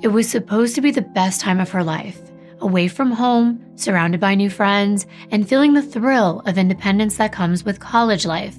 It was supposed to be the best time of her life, away from home, surrounded by new friends, and feeling the thrill of independence that comes with college life.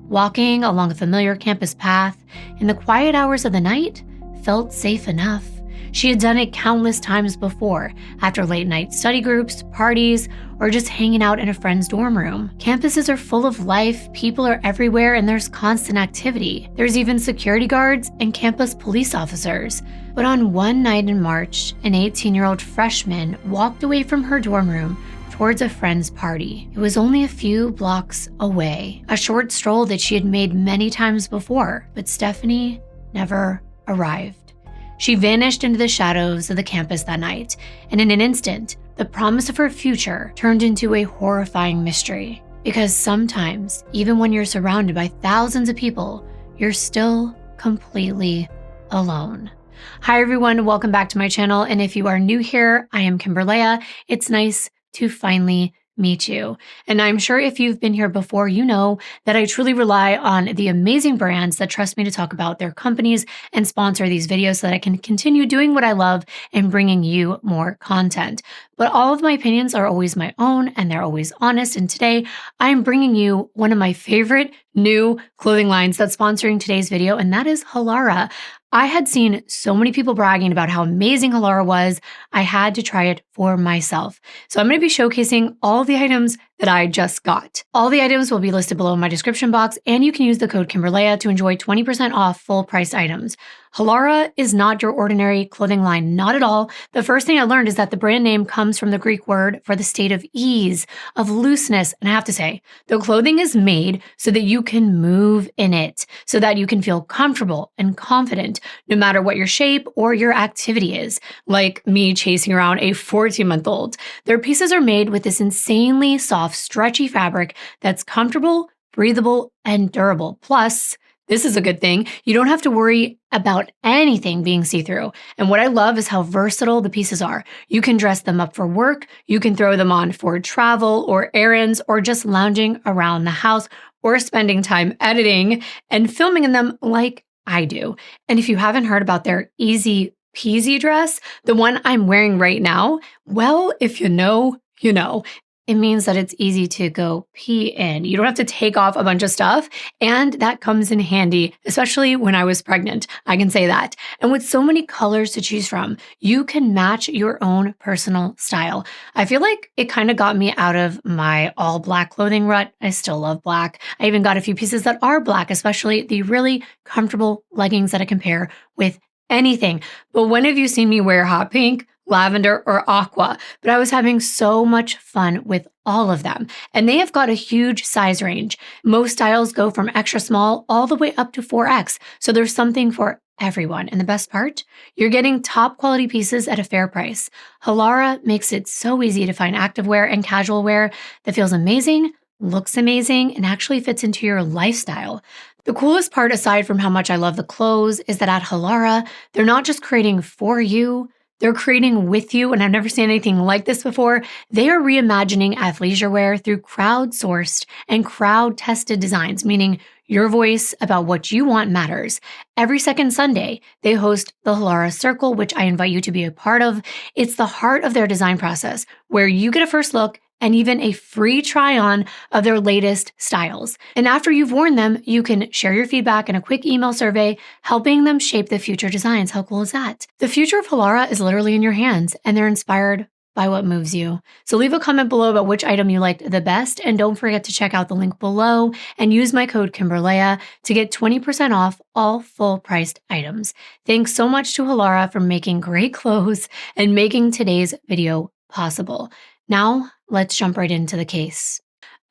Walking along a familiar campus path in the quiet hours of the night felt safe enough. She had done it countless times before, after late-night study groups, parties, or just hanging out in a friend's dorm room. Campuses are full of life, people are everywhere, and there's constant activity. There's even security guards and campus police officers. But on one night in March, an 18-year-old freshman walked away from her dorm room towards a friend's party. It was only a few blocks away, a short stroll that she had made many times before, but Stephanie never arrived. She vanished into the shadows of the campus that night, and in an instant, the promise of her future turned into a horrifying mystery. Because sometimes, even when you're surrounded by thousands of people, you're still completely alone. Hi everyone, welcome back to my channel, and if you are new here, I am Kimbyrleigha. It's nice to finally meet you. And I'm sure if you've been here before, you know that I truly rely on the amazing brands that trust me to talk about their companies and sponsor these videos so that I can continue doing what I love and bringing you more content. But all of my opinions are always my own and they're always honest. And today I'm bringing you one of my favorite new clothing lines that's sponsoring today's video, and that is Halara. I had seen so many people bragging about how amazing Halara was, I had to try it for myself. So I'm going to be showcasing all the items that I just got. All the items will be listed below in my description box, and you can use the code Kimbyrleigha to enjoy 20% off full price items. Halara is not your ordinary clothing line, not at all. The first thing I learned is that the brand name comes from the Greek word for the state of ease, of looseness. And I have to say, the clothing is made so that you can move in it, so that you can feel comfortable and confident, no matter what your shape or your activity is, like me chasing around a 14-month-old. Their pieces are made with this insanely soft, stretchy fabric that's comfortable, breathable, and durable. Plus, this is a good thing, you don't have to worry about anything being see-through. And what I love is how versatile the pieces are. You can dress them up for work, you can throw them on for travel or errands, or just lounging around the house, or spending time editing and filming in them like I do. And if you haven't heard about their Easy Peezy dress, the one I'm wearing right now, well, if you know, you know. It means that it's easy to go pee in. You don't have to take off a bunch of stuff, and that comes in handy, especially when I was pregnant. I can say that. And with so many colors to choose from, you can match your own personal style. I feel like it kind of got me out of my all black clothing rut. I still love black. I even got a few pieces that are black, especially the really comfortable leggings that I can pair with anything. But when have you seen me wear hot pink, lavender, or aqua? But I was having so much fun with all of them. And they have got a huge size range. Most styles go from extra small all the way up to 4X. So there's something for everyone. And the best part, you're getting top quality pieces at a fair price. Halara makes it so easy to find activewear and casual wear that feels amazing, looks amazing, and actually fits into your lifestyle. The coolest part, aside from how much I love the clothes, is that at Halara, they're not just creating for you, they're creating with you, and I've never seen anything like this before. They are reimagining athleisure wear through crowd-sourced and crowd-tested designs, meaning your voice about what you want matters. Every second Sunday, they host the Halara Circle, which I invite you to be a part of. It's the heart of their design process, where you get a first look and even a free try-on of their latest styles. And after you've worn them, you can share your feedback in a quick email survey, helping them shape the future designs. How cool is that? The future of Halara is literally in your hands, and they're inspired by what moves you. So leave a comment below about which item you liked the best, and don't forget to check out the link below and use my code Kimbyrleigha to get 20% off all full-priced items. Thanks so much to Halara for making great clothes and making today's video possible. Now, let's jump right into the case.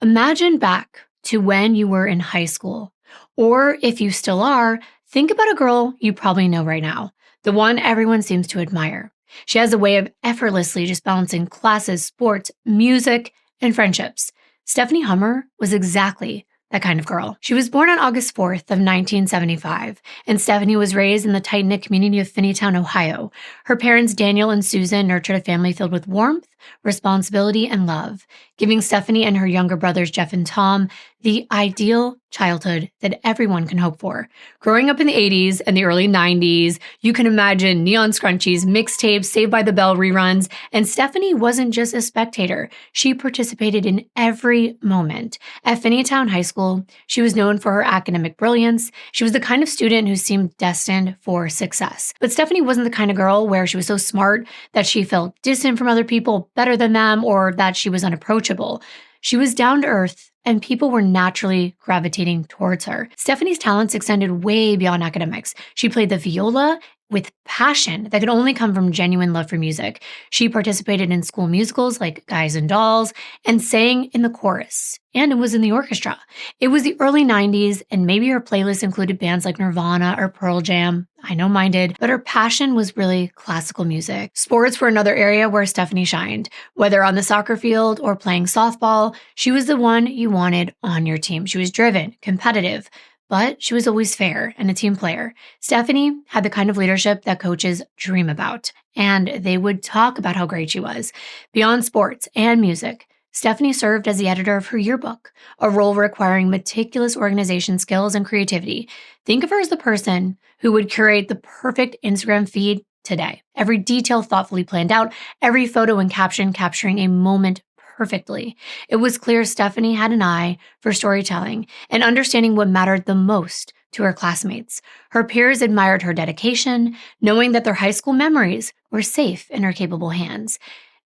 Imagine back to when you were in high school, or if you still are, think about a girl you probably know right now, the one everyone seems to admire. She has a way of effortlessly just balancing classes, sports, music, and friendships. Stephanie Hummer was exactly that kind of girl. She was born on August 4th of 1975, and Stephanie was raised in the tight-knit community of Finneytown, Ohio. Her parents, Daniel and Susan, nurtured a family filled with warmth, responsibility, and love, giving Stephanie and her younger brothers Jeff and Tom the ideal childhood that everyone can hope for. Growing up in the 80s and the early 90s, you can imagine neon scrunchies, mixtapes, Saved by the Bell reruns, and Stephanie wasn't just a spectator. She participated in every moment. At Finneytown High School, she was known for her academic brilliance. She was the kind of student who seemed destined for success. But Stephanie wasn't the kind of girl where she was so smart that she felt distant from other people, better than them, or that she was unapproachable. She was down to earth, and people were naturally gravitating towards her. Stephanie's talents extended way beyond academics. She played the viola with passion that could only come from genuine love for music. She participated in school musicals like Guys and Dolls and sang in the chorus, and it was in the orchestra. It was the early 90s, and maybe her playlist included bands like Nirvana or Pearl Jam. I know mine did, but her passion was really classical music. Sports were another area where Stephanie shined. Whether on the soccer field or playing softball, she was the one you wanted on your team. She was driven, competitive, but she was always fair and a team player. Stephanie had the kind of leadership that coaches dream about, and they would talk about how great she was. Beyond sports and music, Stephanie served as the editor of her yearbook, a role requiring meticulous organization skills and creativity. Think of her as the person who would curate the perfect Instagram feed today. Every detail thoughtfully planned out, every photo and caption capturing a moment perfectly. It was clear Stephanie had an eye for storytelling and understanding what mattered the most to her classmates. Her peers admired her dedication, knowing that their high school memories were safe in her capable hands.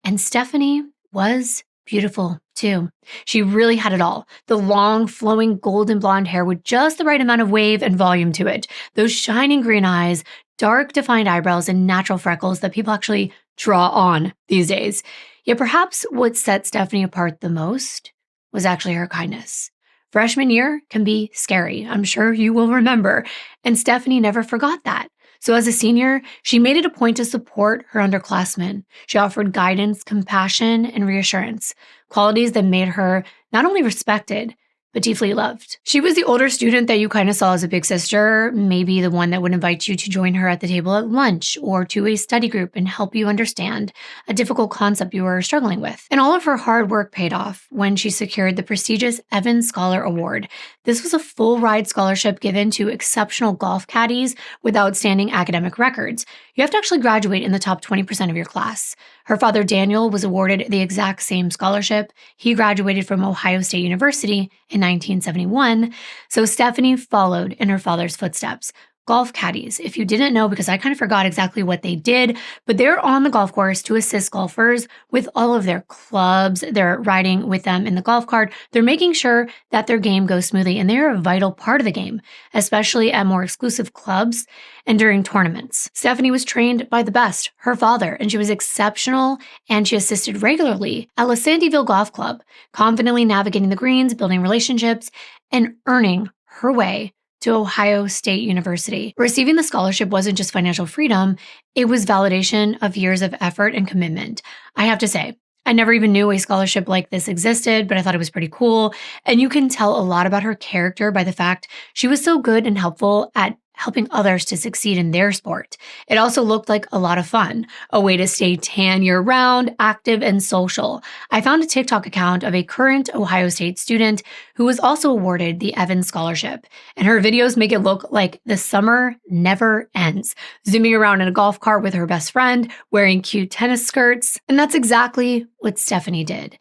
And Stephanie was beautiful too. She really had it all. The long, flowing golden blonde hair with just the right amount of wave and volume to it. Those shining green eyes, dark defined eyebrows, and natural freckles that people actually draw on these days. Yet perhaps what set Stephanie apart the most was actually her kindness. Freshman year can be scary, I'm sure you will remember, and Stephanie never forgot that. So as a senior, she made it a point to support her underclassmen. She offered guidance, compassion, and reassurance, qualities that made her not only respected, but deeply loved. She was the older student that you kind of saw as a big sister, maybe the one that would invite you to join her at the table at lunch or to a study group and help you understand a difficult concept you were struggling with. And all of her hard work paid off when she secured the prestigious Evans Scholar Award. This was a full ride scholarship given to exceptional golf caddies with outstanding academic records. You have to actually graduate in the top 20% of your class. Her father, Daniel, was awarded the exact same scholarship. He graduated from Ohio State University in 1971, so Stephanie followed in her father's footsteps. Golf caddies, if you didn't know, because I kind of forgot exactly what they did, but they're on the golf course to assist golfers with all of their clubs. They're riding with them in the golf cart. They're making sure that their game goes smoothly, and they're a vital part of the game, especially at more exclusive clubs and during tournaments. Stephanie was trained by the best, her father, and she was exceptional, and she assisted regularly at La Sandyville Golf Club, confidently navigating the greens, building relationships, and earning her way to Ohio State University. Receiving the scholarship wasn't just financial freedom, it was validation of years of effort and commitment. I have to say, I never even knew a scholarship like this existed, but I thought it was pretty cool. And you can tell a lot about her character by the fact she was so good and helpful at helping others to succeed in their sport. It also looked like a lot of fun, a way to stay tan year-round, active, and social. I found a TikTok account of a current Ohio State student who was also awarded the Evans Scholarship, and her videos make it look like the summer never ends, zooming around in a golf cart with her best friend, wearing cute tennis skirts, and that's exactly what Stephanie did.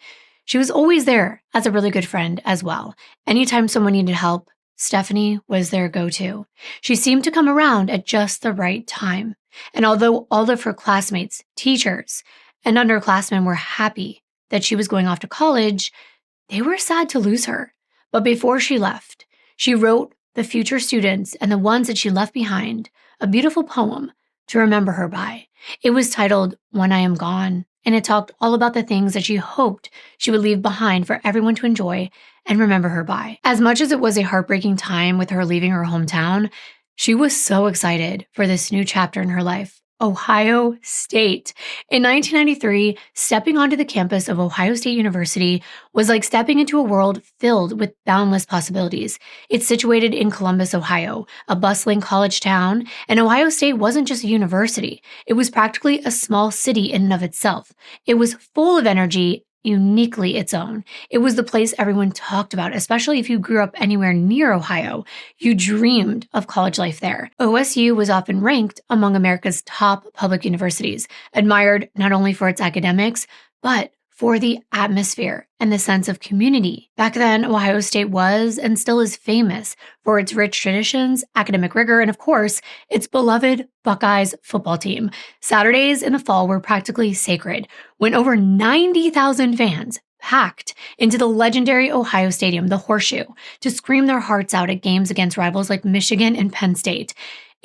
She was always there as a really good friend as well. Anytime someone needed help, Stephanie was their go-to. She seemed to come around at just the right time. And although all of her classmates, teachers, and underclassmen were happy that she was going off to college, they were sad to lose her. But before she left, she wrote the future students and the ones that she left behind a beautiful poem to remember her by. It was titled When I Am Gone, and it talked all about the things that she hoped she would leave behind for everyone to enjoy and remember her by. As much as it was a heartbreaking time with her leaving her hometown, she was so excited for this new chapter in her life. Ohio State. In 1993, stepping onto the campus of Ohio State University was like stepping into a world filled with boundless possibilities. It's situated in Columbus, Ohio, a bustling college town, and Ohio State wasn't just a university. It was practically a small city in and of itself. It was full of energy, uniquely its own. It was the place everyone talked about, especially if you grew up anywhere near Ohio. You dreamed of college life there. OSU was often ranked among America's top public universities, admired not only for its academics, but for the atmosphere and the sense of community. Back then, Ohio State was and still is famous for its rich traditions, academic rigor, and of course, its beloved Buckeyes football team. Saturdays in the fall were practically sacred when over 90,000 fans packed into the legendary Ohio Stadium, the Horseshoe, to scream their hearts out at games against rivals like Michigan and Penn State.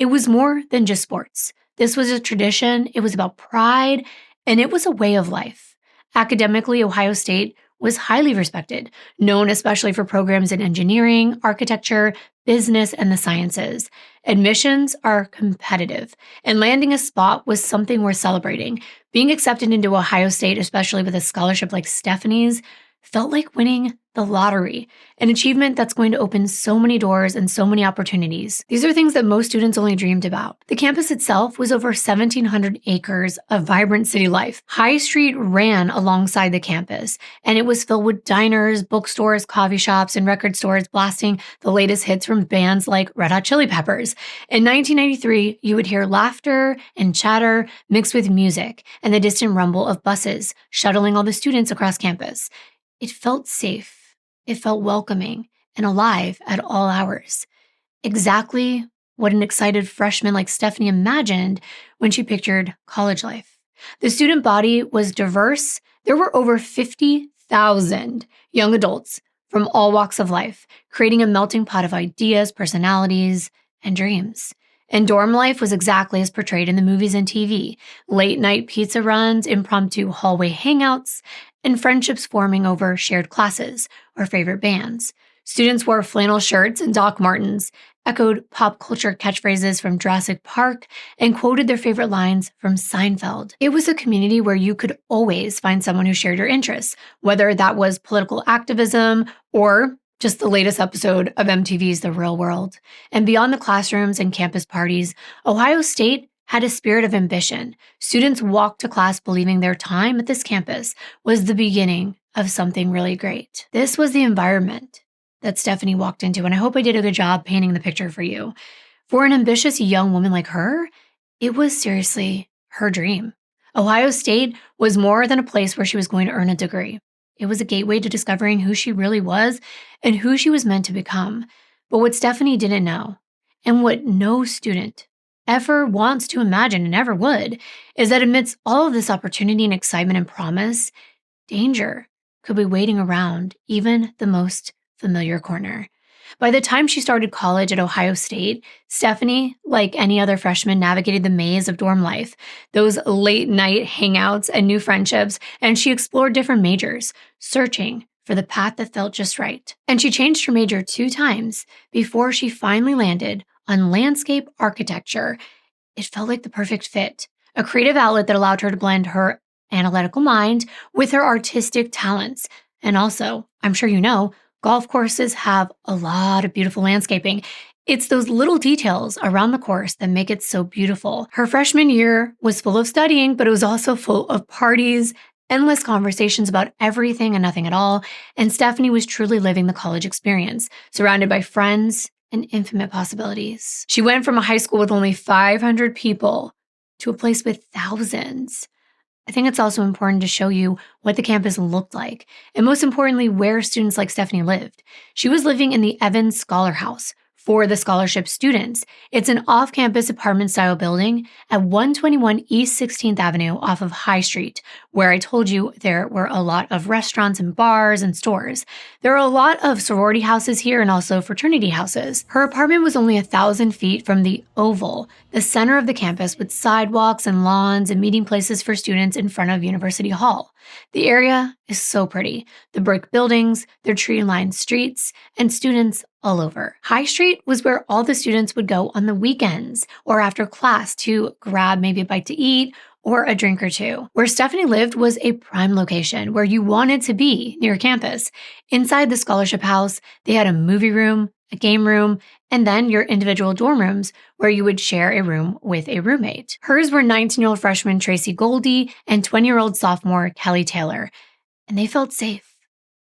It was more than just sports. This was a tradition, it was about pride, and it was a way of life. Academically, Ohio State was highly respected, known especially for programs in engineering, architecture, business, and the sciences. Admissions are competitive, and landing a spot was something worth celebrating. Being accepted into Ohio State, especially with a scholarship like Stephanie's, felt like winning the lottery, an achievement that's going to open so many doors and so many opportunities. These are things that most students only dreamed about. The campus itself was over 1,700 acres of vibrant city life. High Street ran alongside the campus, and it was filled with diners, bookstores, coffee shops, and record stores blasting the latest hits from bands like Red Hot Chili Peppers. In 1993, you would hear laughter and chatter mixed with music and the distant rumble of buses shuttling all the students across campus. It felt safe. It felt welcoming and alive at all hours. Exactly what an excited freshman like Stephanie imagined when she pictured college life. The student body was diverse. There were over 50,000 young adults from all walks of life, creating a melting pot of ideas, personalities, and dreams. And dorm life was exactly as portrayed in the movies and TV. Late night pizza runs, impromptu hallway hangouts, and friendships forming over shared classes or favorite bands. Students wore flannel shirts and Doc Martens, echoed pop culture catchphrases from Jurassic Park, and quoted their favorite lines from Seinfeld. It was a community where you could always find someone who shared your interests, whether that was political activism or just the latest episode of MTV's The Real World. And beyond the classrooms and campus parties, Ohio State had a spirit of ambition. Students walked to class believing their time at this campus was the beginning of something really great. This was the environment that Stephanie walked into, and I hope I did a good job painting the picture for you. For an ambitious young woman like her, it was seriously her dream. Ohio State was more than a place where she was going to earn a degree. It was a gateway to discovering who she really was and who she was meant to become. But what Stephanie didn't know, and what no student ever wants to imagine and ever would, is that amidst all of this opportunity and excitement and promise, danger could be waiting around even the most familiar corner. By the time she started college at Ohio State, Stephanie, like any other freshman, navigated the maze of dorm life, those late night hangouts and new friendships, and she explored different majors, searching for the path that felt just right. And she changed her major 2 times before she finally landed on landscape architecture. It felt like the perfect fit, a creative outlet that allowed her to blend her analytical mind with her artistic talents. And also, I'm sure you know, golf courses have a lot of beautiful landscaping. It's those little details around the course that make it so beautiful. Her freshman year was full of studying, but it was also full of parties, endless conversations about everything and nothing at all. And Stephanie was truly living the college experience, surrounded by friends and infinite possibilities. She went from a high school with only 500 people to a place with thousands. I think it's also important to show you what the campus looked like, and most importantly, where students like Stephanie lived. She was living in the Evans Scholar House for the scholarship students. It's an off-campus apartment-style building at 121 East 16th Avenue off of High Street, where I told you there were a lot of restaurants and bars and stores. There are a lot of sorority houses here and also fraternity houses. Her apartment was only 1,000 feet from the Oval, the center of the campus, with sidewalks and lawns and meeting places for students in front of University Hall. The area is so pretty. The brick buildings, their tree-lined streets, and students all over. High Street was where all the students would go on the weekends or after class to grab maybe a bite to eat or a drink or two. Where Stephanie lived was a prime location where you wanted to be near campus. Inside the scholarship house, they had a movie room, a game room, and then your individual dorm rooms where you would share a room with a roommate. Hers were 19-year-old freshman Tracy Goldie and 20-year-old sophomore Kelly Taylor, and they felt safe.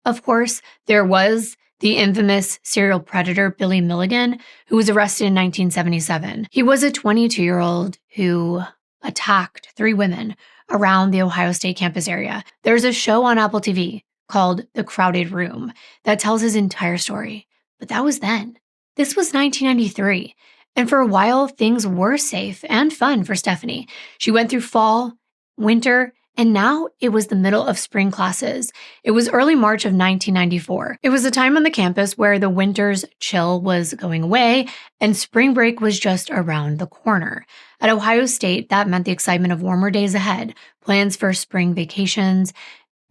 Of course, there was the infamous serial predator Billy Milligan, who was arrested in 1977. He was a 22-year-old who attacked 3 women around the Ohio State campus area. There's a show on Apple TV called The Crowded Room that tells his entire story. But that was then. This was 1993. And for a while, things were safe and fun for Stephanie. She went through fall, winter, and now it was the middle of spring classes. It was early March of 1994. It was a time on the campus where the winter's chill was going away and spring break was just around the corner. At Ohio State, that meant the excitement of warmer days ahead, plans for spring vacations,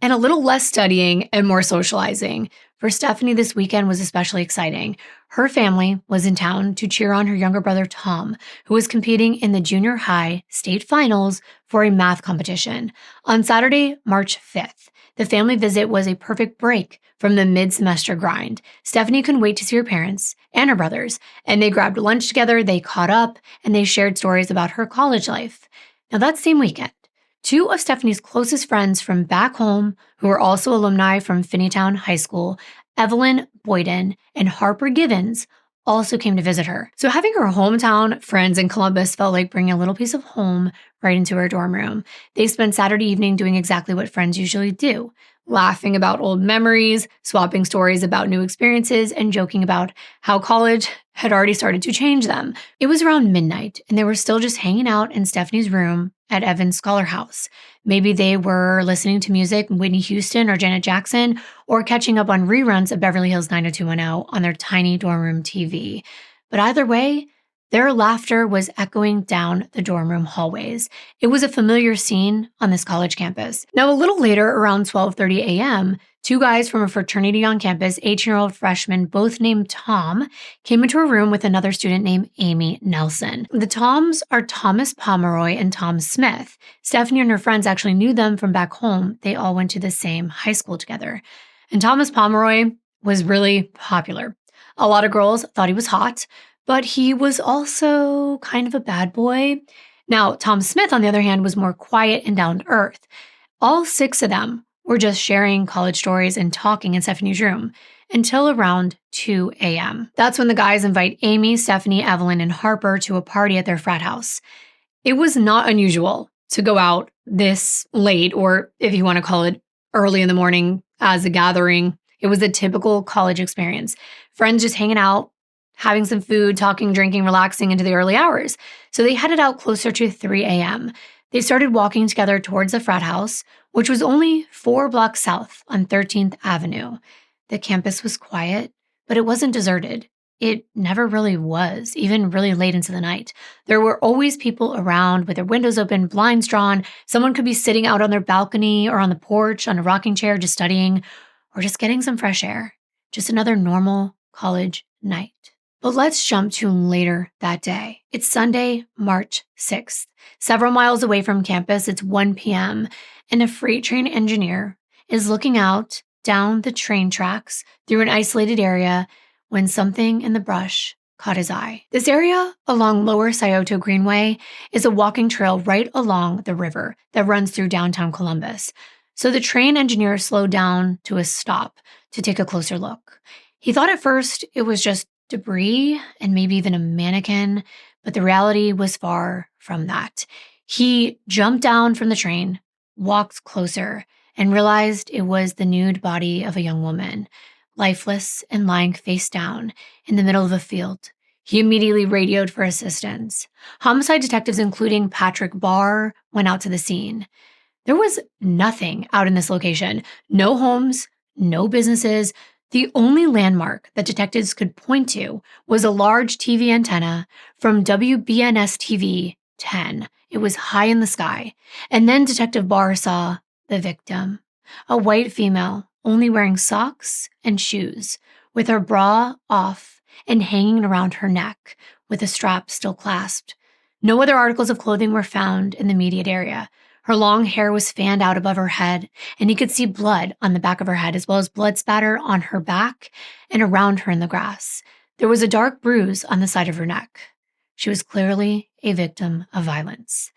and a little less studying and more socializing. For Stephanie, this weekend was especially exciting. Her family was in town to cheer on her younger brother, Tom, who was competing in the junior high state finals for a math competition. On Saturday, March 5th, the family visit was a perfect break from the mid-semester grind. Stephanie couldn't wait to see her parents and her brothers, and they grabbed lunch together, they caught up, and they shared stories about her college life. Now, that same weekend, 2 of Stephanie's closest friends from back home, who were also alumni from Finneytown High School, Evelyn Boyden and Harper Givens, also came to visit her. So having her hometown friends in Columbus felt like bringing a little piece of home right into her dorm room. They spent Saturday evening doing exactly what friends usually do, laughing about old memories, swapping stories about new experiences, and joking about how college had already started to change them. It was around midnight, and they were still just hanging out in Stephanie's room at Evans Scholar House. Maybe they were listening to music, Whitney Houston or Janet Jackson, or catching up on reruns of Beverly Hills 90210 on their tiny dorm room TV. But either way, their laughter was echoing down the dorm room hallways. It was a familiar scene on this college campus. Now, a little later, around 12:30 a.m., 2 guys from a fraternity on campus, 18-year-old freshmen, both named Tom, came into a room with another student named Amy Nelson. The Toms are Thomas Pomeroy and Tom Smith. Stephanie and her friends actually knew them from back home. They all went to the same high school together. And Thomas Pomeroy was really popular. A lot of girls thought he was hot, but he was also kind of a bad boy. Now, Tom Smith, on the other hand, was more quiet and down to earth. All 6 of them were just sharing college stories and talking in Stephanie's room until around 2 a.m. That's when the guys invite Amy, Stephanie, Evelyn, and Harper to a party at their frat house. It was not unusual to go out this late, or if you want to call it early in the morning as a gathering. It was a typical college experience. Friends just hanging out, having some food, talking, drinking, relaxing into the early hours. So they headed out closer to 3 a.m. They started walking together towards the frat house, which was only 4 blocks south on 13th Avenue. The campus was quiet, but it wasn't deserted. It never really was, even really late into the night. There were always people around with their windows open, blinds drawn. Someone could be sitting out on their balcony or on the porch on a rocking chair just studying or just getting some fresh air. Just another normal college night. But let's jump to later that day. It's Sunday, March 6th. Several miles away from campus, it's 1 p.m., and a freight train engineer is looking out down the train tracks through an isolated area when something in the brush caught his eye. This area along Lower Scioto Greenway is a walking trail right along the river that runs through downtown Columbus. So the train engineer slowed down to a stop to take a closer look. He thought at first it was just debris and maybe even a mannequin, but the reality was far from that. He jumped down from the train, walked closer, and realized it was the nude body of a young woman, lifeless and lying face down in the middle of a field. He immediately radioed for assistance. Homicide detectives, including Patrick Barre, went out to the scene. There was nothing out in this location. No homes, no businesses. The only landmark that detectives could point to was a large TV antenna from WBNS TV 10. It was high in the sky. And then Detective Barr saw the victim, A white female, only wearing socks and shoes, with her bra off and hanging around her neck, with a strap still clasped. No other articles of clothing were found in the immediate area. Her long hair was fanned out above her head, and he could see blood on the back of her head, as well as blood spatter on her back and around her in the grass. There was a dark bruise on the side of her neck. She was clearly a victim of violence.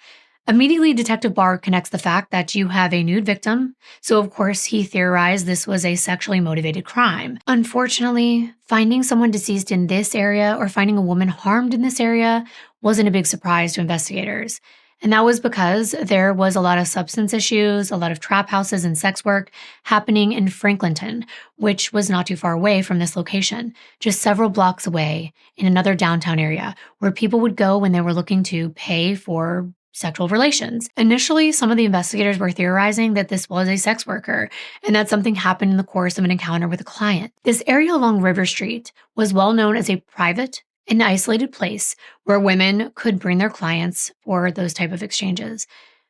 Immediately, Detective Barre connects the fact that you have a nude victim, so of course he theorized this was a sexually motivated crime. Unfortunately, finding someone deceased in this area or finding a woman harmed in this area wasn't a big surprise to investigators. And that was because there was a lot of substance issues, a lot of trap houses and sex work happening in Franklinton, which was not too far away from this location, just several blocks away in another downtown area where people would go when they were looking to pay for sexual relations. Initially, some of the investigators were theorizing that this was a sex worker and that something happened in the course of an encounter with a client. This area along River Street was well known as a private and isolated place where women could bring their clients for those type of exchanges.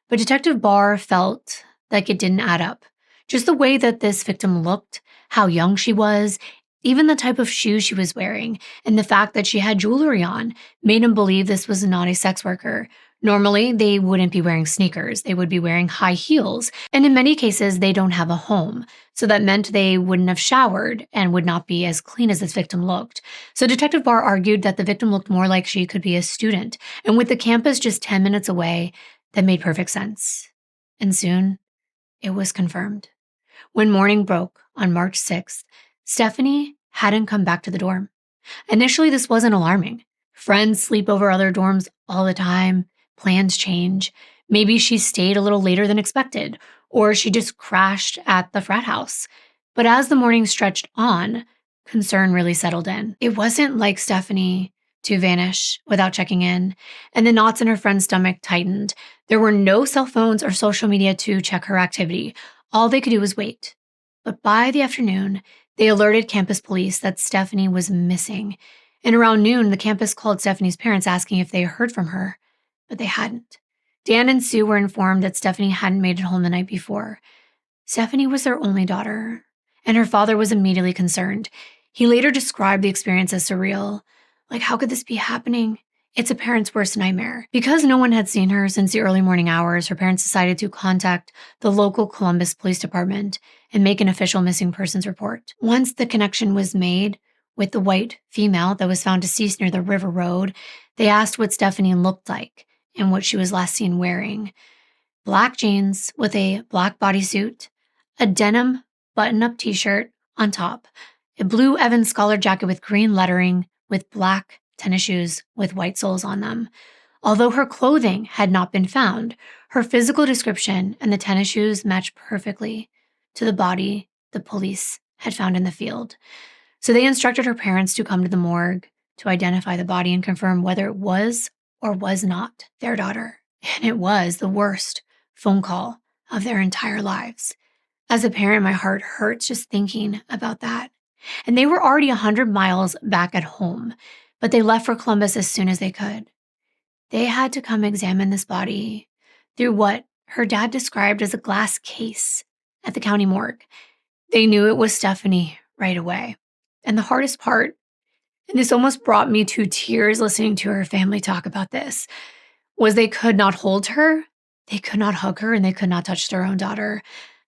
But Detective Barre felt like it didn't add up. Just the way that this victim looked, how young she was, even the type of shoes she was wearing, and the fact that she had jewelry on made him believe this was not a sex worker. Normally, they wouldn't be wearing sneakers. They would be wearing high heels. And in many cases, they don't have a home. So that meant they wouldn't have showered and would not be as clean as this victim looked. So Detective Barre argued that the victim looked more like she could be a student. And with the campus just 10 minutes away, that made perfect sense. And soon, it was confirmed. When morning broke on March 6th, Stephanie hadn't come back to the dorm. Initially, this wasn't alarming. Friends sleep over other dorms all the time. Plans change. Maybe she stayed a little later than expected, or she just crashed at the frat house. But as the morning stretched on, concern really settled in. It wasn't like Stephanie to vanish without checking in, and the knots in her friend's stomach tightened. There were no cell phones or social media to check her activity. All they could do was wait. But by the afternoon, they alerted campus police that Stephanie was missing. And around noon, the campus called Stephanie's parents asking if they heard from her. But they hadn't. Dan and Sue were informed that Stephanie hadn't made it home the night before. Stephanie was their only daughter, and her father was immediately concerned. He later described the experience as surreal. Like, how could this be happening? It's a parent's worst nightmare. Because no one had seen her since the early morning hours, her parents decided to contact the local Columbus Police Department and make an official missing persons report. Once the connection was made with the white female that was found deceased near the river road, they asked what Stephanie looked like and what she was last seen wearing. Black jeans with a black bodysuit, a denim button-up t-shirt on top, a blue Evans Scholar jacket with green lettering with black tennis shoes with white soles on them. Although her clothing had not been found, her physical description and the tennis shoes matched perfectly to the body the police had found in the field. So they instructed her parents to come to the morgue to identify the body and confirm whether it was or was not their daughter. And it was the worst phone call of their entire lives. As a parent, my heart hurts just thinking about that. And they were already 100 miles back at home, but they left for Columbus as soon as they could. They had to come examine this body through what her dad described as a glass case at the county morgue. They knew it was Stephanie right away. And the hardest part, and this almost brought me to tears listening to her family talk about this, was they could not hold her, they could not hug her, and they could not touch their own daughter.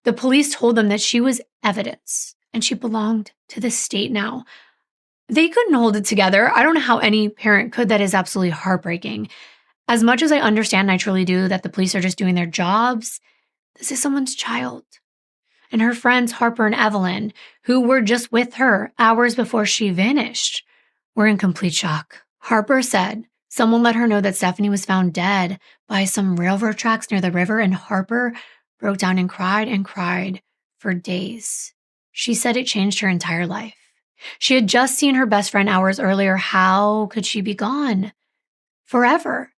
The police told them that she was evidence, and she belonged to the state now. They couldn't hold it together. I don't know how any parent could. That is absolutely heartbreaking. As much as I understand, and I truly do, that the police are just doing their jobs, this is someone's child. And her friends, Harper and Evelyn, who were just with her hours before she vanished, were in complete shock. Harper said someone let her know that Stephanie was found dead by some railroad tracks near the river, and Harper broke down and cried for days. She said it changed her entire life. She had just seen her best friend hours earlier. How could she be gone? Forever.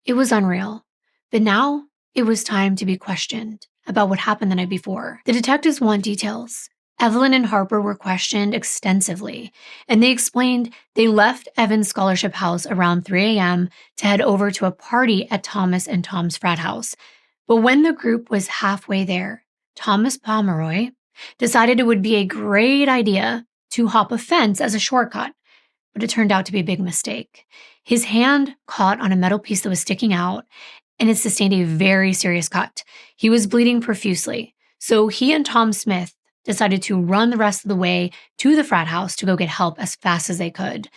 It was unreal. But now it was time to be questioned about what happened the night before. The detectives want details. Evelyn and Harper were questioned extensively, and they explained they left Evan's scholarship house around 3 a.m. to head over to a party at Thomas and Tom's frat house. But when the group was halfway there, Thomas Pomeroy, decided it would be a great idea to hop a fence as a shortcut, but it turned out to be a big mistake. His hand caught on a metal piece that was sticking out, and it sustained a very serious cut. He was bleeding profusely, so he and Tom Smith decided to run the rest of the way to the frat house to go get help as fast as they could.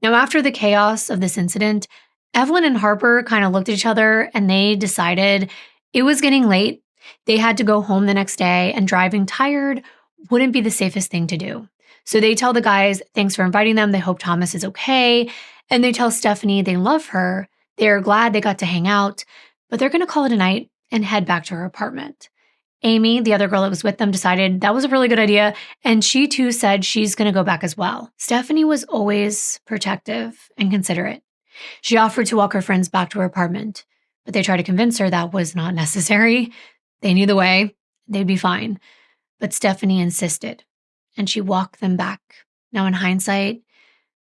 Now, after the chaos of this incident, Evelyn and Harper kind of looked at each other and they decided it was getting late. They had to go home the next day, and driving tired wouldn't be the safest thing to do. So they tell the guys thanks for inviting them. They hope Thomas is okay. And they tell Stephanie they love her. They're glad they got to hang out, but they're going to call it a night and head back to her apartment. Amy, the other girl that was with them, decided that was a really good idea, and she too said she's going to go back as well. Stephanie was always protective and considerate. She offered to walk her friends back to her apartment, but they tried to convince her that was not necessary. They knew the way. They'd be fine. But Stephanie insisted, and she walked them back. Now, in hindsight,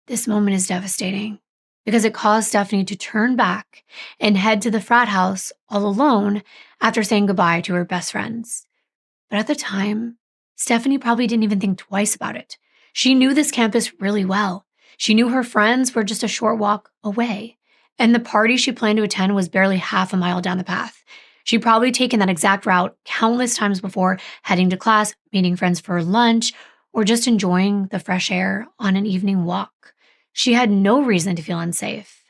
this moment is devastating because it caused Stephanie to turn back and head to the frat house all alone after saying goodbye to her best friends. But at the time, Stephanie probably didn't even think twice about it. She knew this campus really well. She knew her friends were just a short walk away, and the party she planned to attend was barely half a mile down the path. She'd probably taken that exact route countless times before, heading to class, meeting friends for lunch, or just enjoying the fresh air on an evening walk. She had no reason to feel unsafe.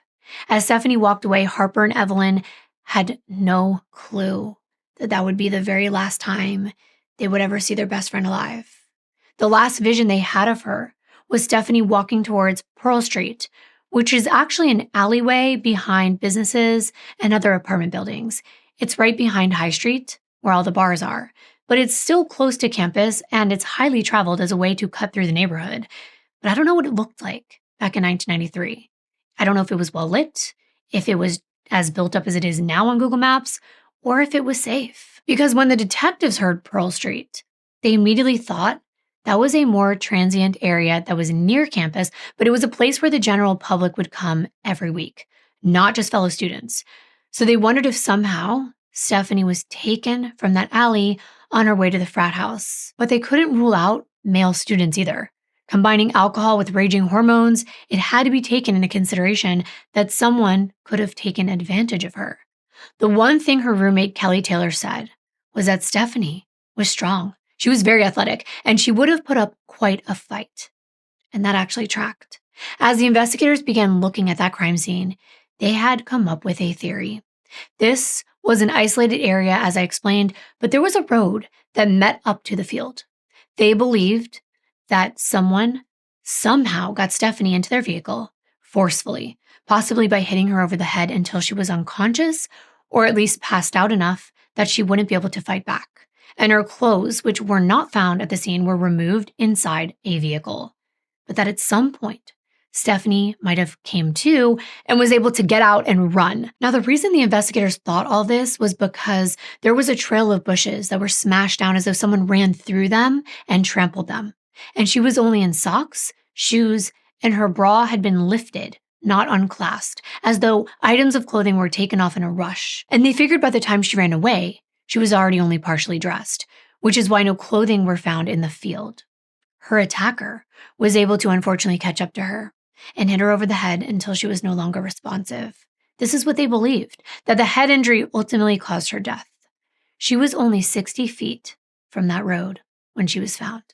As Stephanie walked away, Harper and Evelyn had no clue that that would be the very last time they would ever see their best friend alive. The last vision they had of her was Stephanie walking towards Pearl Street, which is actually an alleyway behind businesses and other apartment buildings. It's right behind High Street, where all the bars are, but it's still close to campus and it's highly traveled as a way to cut through the neighborhood. But I don't know what it looked like back in 1993. I don't know if it was well lit, if it was as built up as it is now on Google Maps, or if it was safe. Because when the detectives heard Pearl Street, they immediately thought that was a more transient area that was near campus, but it was a place where the general public would come every week, not just fellow students. So they wondered if somehow Stephanie was taken from that alley on her way to the frat house. But they couldn't rule out male students either. Combining alcohol with raging hormones, it had to be taken into consideration that someone could have taken advantage of her. The one thing her roommate Kelly Taylor said was that Stephanie was strong. She was very athletic, and she would have put up quite a fight. And that actually tracked. As the investigators began looking at that crime scene, they had come up with a theory. This was an isolated area, as I explained, but there was a road that met up to the field. They believed that someone somehow got Stephanie into their vehicle forcefully, possibly by hitting her over the head until she was unconscious, or at least passed out enough that she wouldn't be able to fight back. And her clothes, which were not found at the scene, were removed inside a vehicle. But that at some point, Stephanie might have came to and was able to get out and run. Now, the reason the investigators thought all this was because there was a trail of bushes that were smashed down as though someone ran through them and trampled them. And she was only in socks, shoes, and her bra had been lifted, not unclasped, as though items of clothing were taken off in a rush. And they figured by the time she ran away, she was already only partially dressed, which is why no clothing were found in the field. Her attacker was able to unfortunately catch up to her and hit her over the head until she was no longer responsive. This is what they believed, that the head injury ultimately caused her death. She was only 60 feet from that road when she was found.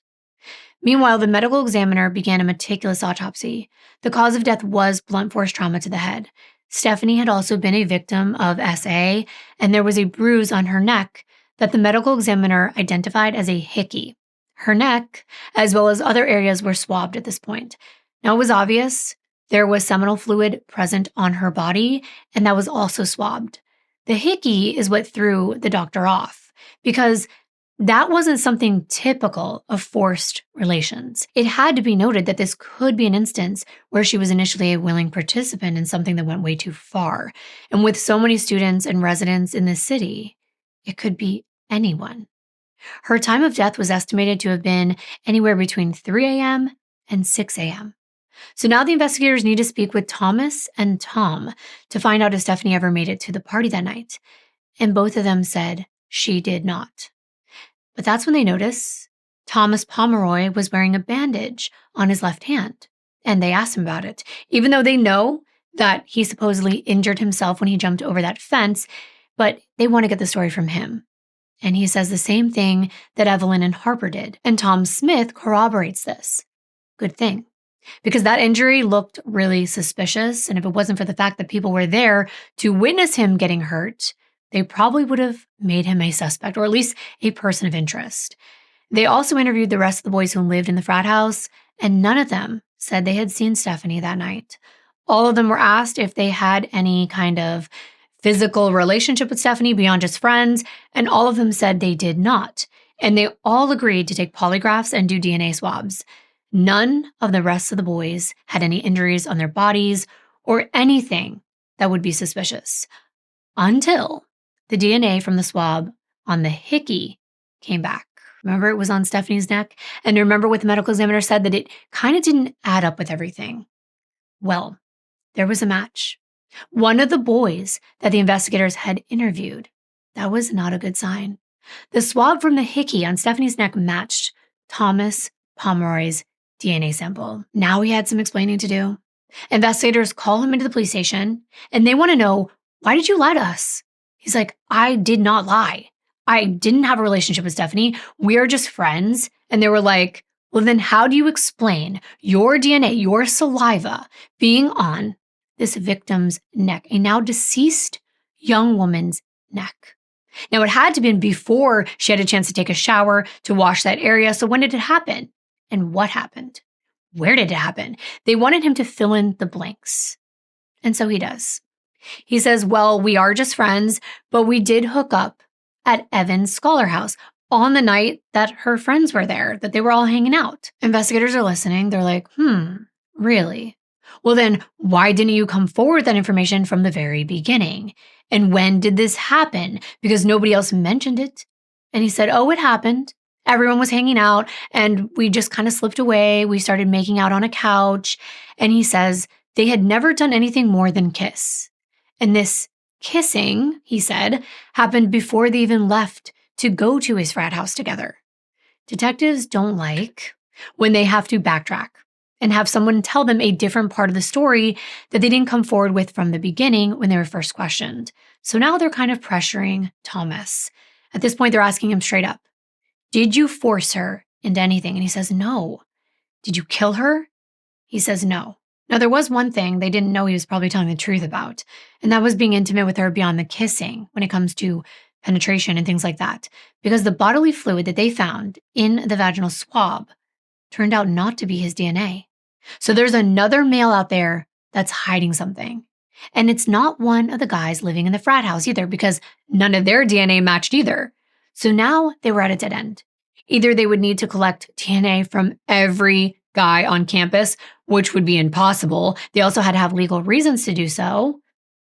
Meanwhile, the medical examiner began a meticulous autopsy. The cause of death was blunt force trauma to the head. Stephanie had also been a victim of SA, and there was a bruise on her neck that the medical examiner identified as a hickey. Her neck, as well as other areas, were swabbed at this point. Now, it was obvious there was seminal fluid present on her body, and that was also swabbed. The hickey is what threw the doctor off, because that wasn't something typical of forced relations. It had to be noted that this could be an instance where she was initially a willing participant in something that went way too far. And with so many students and residents in this city, it could be anyone. Her time of death was estimated to have been anywhere between 3 a.m. and 6 a.m. So now the investigators need to speak with Thomas and Tom to find out if Stephanie ever made it to the party that night. And both of them said she did not. But that's when they notice Thomas Pomeroy was wearing a bandage on his left hand. And they asked him about it. Even though they know that he supposedly injured himself when he jumped over that fence, but they want to get the story from him. And he says the same thing that Evelyn and Harper did. And Tom Smith corroborates this. Good thing. Because that injury looked really suspicious. And if it wasn't for the fact that people were there to witness him getting hurt, they probably would have made him a suspect, or at least a person of interest. They also interviewed the rest of the boys who lived in the frat house, and none of them said they had seen Stephanie that night. All of them were asked if they had any kind of physical relationship with Stephanie beyond just friends, and all of them said they did not. And they all agreed to take polygraphs and do DNA swabs. None of the rest of the boys had any injuries on their bodies or anything that would be suspicious until the DNA from the swab on the hickey came back. Remember, it was on Stephanie's neck? And remember what the medical examiner said, that it kind of didn't add up with everything. Well, there was a match. One of the boys that the investigators had interviewed. That was not a good sign. The swab from the hickey on Stephanie's neck matched Thomas Pomeroy's DNA sample. Now he had some explaining to do. Investigators call him into the police station, and they want to know, why did you lie to us? He's like, I did not lie. I didn't have a relationship with Stephanie. We are just friends. And they were like, well, then how do you explain your DNA, your saliva, being on this victim's neck, a now deceased young woman's neck? Now, it had to be before she had a chance to take a shower, to wash that area. So when did it happen? And what happened? Where did it happen? They wanted him to fill in the blanks. And so he does. He says, well, we are just friends, but we did hook up at Evan's Scholar House on the night that her friends were there, that they were all hanging out. Investigators are listening. They're like, really? Well, then why didn't you come forward with that information from the very beginning? And when did this happen? Because nobody else mentioned it. And he said, oh, it happened. Everyone was hanging out and we just kind of slipped away. We started making out on a couch. And he says they had never done anything more than kiss. And this kissing, he said, happened before they even left to go to his frat house together. Detectives don't like when they have to backtrack and have someone tell them a different part of the story that they didn't come forward with from the beginning when they were first questioned. So now they're kind of pressuring Thomas. At this point, they're asking him straight up, did you force her into anything? And he says, no. Did you kill her? He says, no. Now, there was one thing they didn't know he was probably telling the truth about, and that was being intimate with her beyond the kissing when it comes to penetration and things like that, because the bodily fluid that they found in the vaginal swab turned out not to be his DNA. So there's another male out there that's hiding something. And it's not one of the guys living in the frat house either, because none of their DNA matched either. So now they were at a dead end. Either they would need to collect DNA from every guy on campus, which would be impossible. They also had to have legal reasons to do so.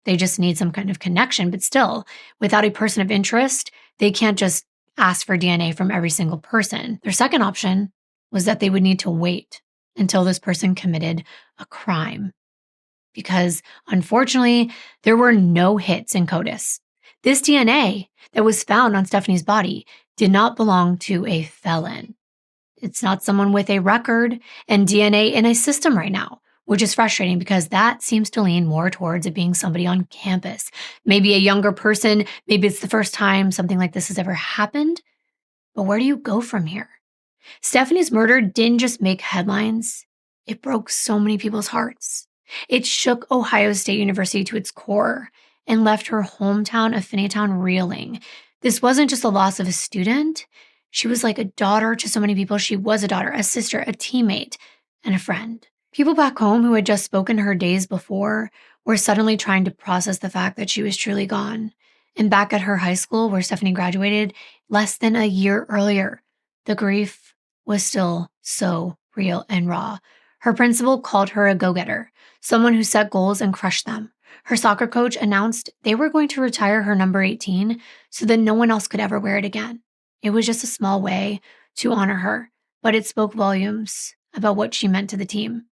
They just need some kind of connection. But still, without a person of interest, they can't just ask for DNA from every single person. Their second option was that they would need to wait until this person committed a crime. Because unfortunately, there were no hits in CODIS. This DNA that was found on Stephanie's body did not belong to a felon. It's not someone with a record and DNA in a system right now, which is frustrating because that seems to lean more towards it being somebody on campus. Maybe a younger person, maybe it's the first time something like this has ever happened. But where do you go from here? Stephanie's murder didn't just make headlines. It broke so many people's hearts. It shook Ohio State University to its core and left her hometown of Finneytown reeling. This wasn't just the loss of a student. She was like a daughter to so many people. She was a daughter, a sister, a teammate, and a friend. People back home who had just spoken to her days before were suddenly trying to process the fact that she was truly gone. And back at her high school, where Stephanie graduated less than a year earlier, the grief was still so real and raw. Her principal called her a go-getter, someone who set goals and crushed them. Her soccer coach announced they were going to retire her number 18 so that no one else could ever wear it again. It was just a small way to honor her, but it spoke volumes about what she meant to the team.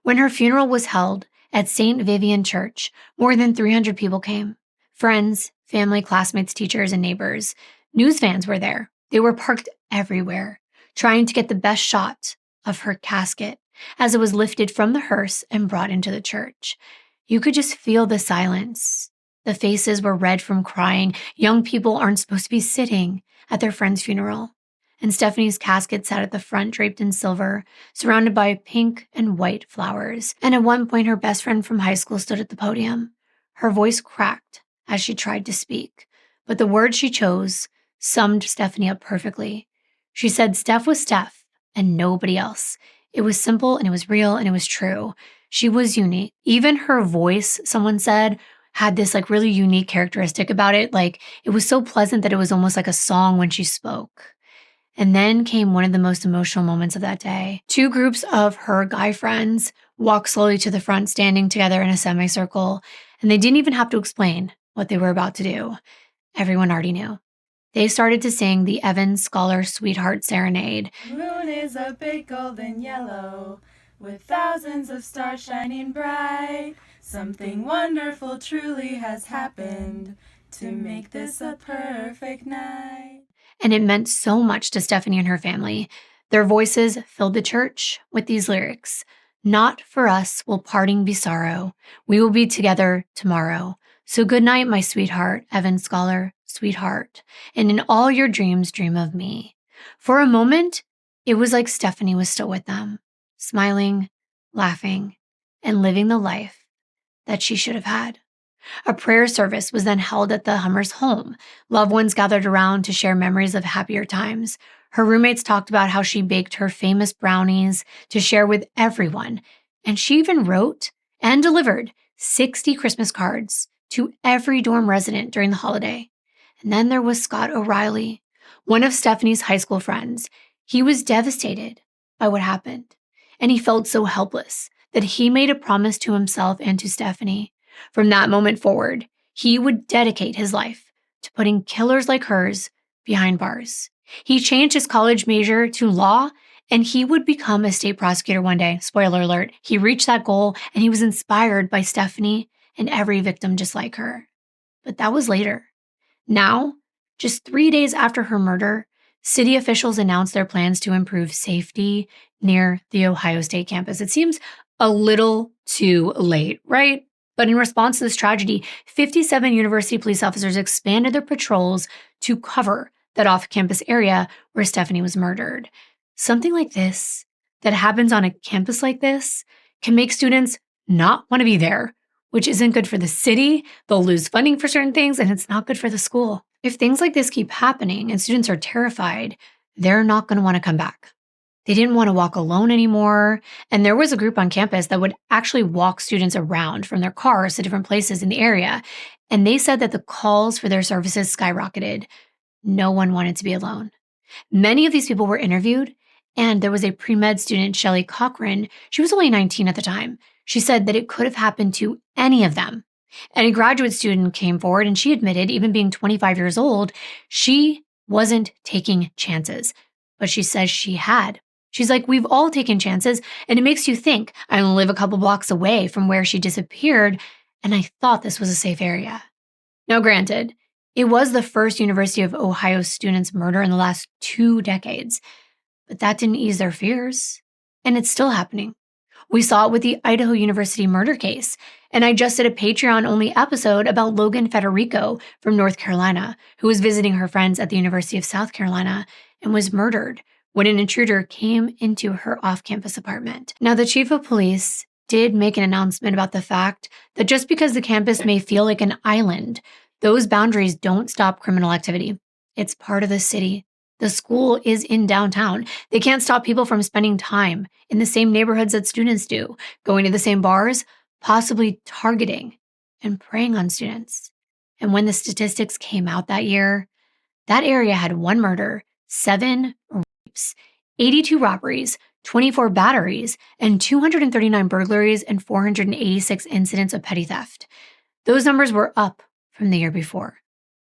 When her funeral was held at St. Vivian Church, more than 300 people came. Friends, family, classmates, teachers, and neighbors. News fans were there. They were parked everywhere, trying to get the best shot of her casket as it was lifted from the hearse and brought into the church. You could just feel the silence. The faces were red from crying. Young people aren't supposed to be sitting at their friend's funeral. And Stephanie's casket sat at the front, draped in silver, surrounded by pink and white flowers. And at one point, her best friend from high school stood at the podium. Her voice cracked as she tried to speak, but the words she chose summed Stephanie up perfectly. She said Steph was Steph and nobody else. It was simple and it was real and it was true. She was unique. Even her voice, someone said, had this really unique characteristic about it. It was so pleasant that it was almost like a song when she spoke. And then came one of the most emotional moments of that day. Two groups of her guy friends walked slowly to the front, standing together in a semicircle, and they didn't even have to explain what they were about to do. Everyone already knew. They started to sing the Evans Scholar Sweetheart Serenade. Moon is a big golden yellow, with thousands of stars shining bright. Something wonderful truly has happened to make this a perfect night. And it meant so much to Stephanie and her family. Their voices filled the church with these lyrics. Not for us will parting be sorrow. We will be together tomorrow. So good night, my sweetheart, Evan Scholar, sweetheart. And in all your dreams, dream of me. For a moment, it was like Stephanie was still with them, smiling, laughing, and living the life that she should have had. A prayer service was then held at the Hummer's home. Loved ones gathered around to share memories of happier times. Her roommates talked about how she baked her famous brownies to share with everyone. And she even wrote and delivered 60 Christmas cards to every dorm resident during the holiday. And then there was Scott O'Reilly, one of Stephanie's high school friends. He was devastated by what happened, and he felt so helpless that he made a promise to himself and to Stephanie. From that moment forward, he would dedicate his life to putting killers like hers behind bars. He changed his college major to law, and he would become a state prosecutor one day. Spoiler alert, he reached that goal, and he was inspired by Stephanie and every victim just like her. But that was later. Now, just 3 days after her murder, city officials announced their plans to improve safety near the Ohio State campus. It seems a little too late, right? But in response to this tragedy, 57 university police officers expanded their patrols to cover that off-campus area where Stephanie was murdered. Something like this that happens on a campus like this can make students not want to be there, which isn't good for the city. They'll lose funding for certain things, and it's not good for the school. If things like this keep happening and students are terrified, they're not going to want to come back. They didn't want to walk alone anymore. And there was a group on campus that would actually walk students around from their cars to different places in the area. And they said that the calls for their services skyrocketed. No one wanted to be alone. Many of these people were interviewed. And there was a pre-med student, Shelley Cochran. She was only 19 at the time. She said that it could have happened to any of them. And a graduate student came forward and she admitted, even being 25 years old, she wasn't taking chances. But she says she had. She's like, we've all taken chances, and it makes you think. I only live a couple blocks away from where she disappeared, and I thought this was a safe area. Now, granted, it was the first University of Ohio student's murder in the last 2 decades, but that didn't ease their fears, and it's still happening. We saw it with the Idaho University murder case, and I just did a Patreon-only episode about Logan Federico from North Carolina, who was visiting her friends at the University of South Carolina and was murdered when an intruder came into her off-campus apartment. Now, the chief of police did make an announcement about the fact that just because the campus may feel like an island, those boundaries don't stop criminal activity. It's part of the city. The school is in downtown. They can't stop people from spending time in the same neighborhoods that students do, going to the same bars, possibly targeting and preying on students. And when the statistics came out that year, that area had 1 murder, 7 82 robberies, 24 batteries, and 239 burglaries and 486 incidents of petty theft. Those numbers were up from the year before.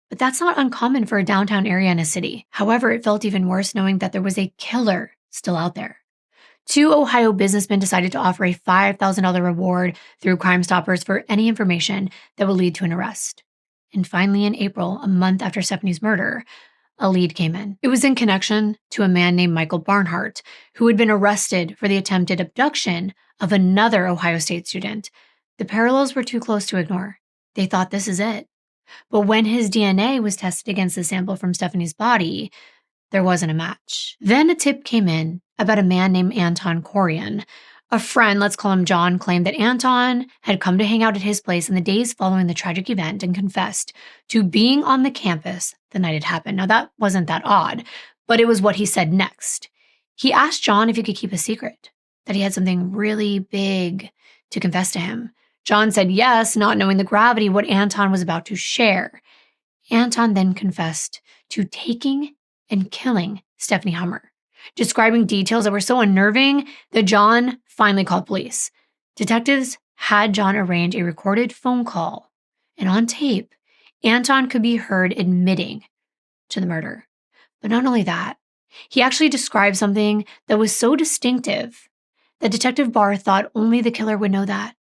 But that's not uncommon for a downtown area in a city. However, it felt even worse knowing that there was a killer still out there. 2 Ohio businessmen decided to offer a $5,000 reward through Crime Stoppers for any information that would lead to an arrest. And finally, in April, a month after Stephanie's murder, a lead came in. It was in connection to a man named Michael Barnhart, who had been arrested for the attempted abduction of another Ohio State student. The parallels were too close to ignore. They thought this is it. But when his DNA was tested against the sample from Stephanie's body, there wasn't a match. Then a tip came in about a man named Anton Corian. A friend, let's call him John, claimed that Anton had come to hang out at his place in the days following the tragic event and confessed to being on the campus the night it happened. Now, that wasn't that odd, but it was what he said next. He asked John if he could keep a secret, that he had something really big to confess to him. John said yes, not knowing the gravity of what Anton was about to share. Anton then confessed to taking and killing Stephanie Hummer, describing details that were so unnerving that John finally called police. Detectives had John arrange a recorded phone call, and on tape, Anton could be heard admitting to the murder. But not only that, he actually described something that was so distinctive that Detective Barre thought only the killer would know that.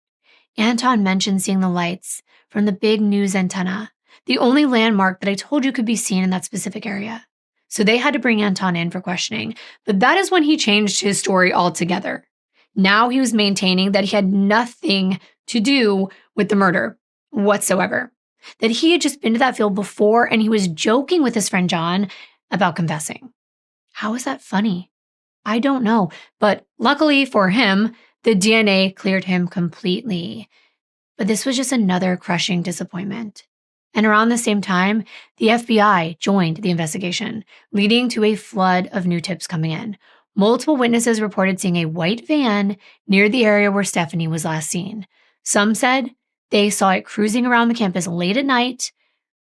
Anton mentioned seeing the lights from the big news antenna, the only landmark that I told you could be seen in that specific area. So they had to bring Anton in for questioning, but that is when he changed his story altogether. Now he was maintaining that he had nothing to do with the murder whatsoever, that he had just been to that field before and he was joking with his friend John about confessing. How is that funny? I don't know, but luckily for him, the DNA cleared him completely. But this was just another crushing disappointment. And around the same time, the FBI joined the investigation, leading to a flood of new tips coming in. Multiple witnesses reported seeing a white van near the area where Stephanie was last seen. Some said they saw it cruising around the campus late at night,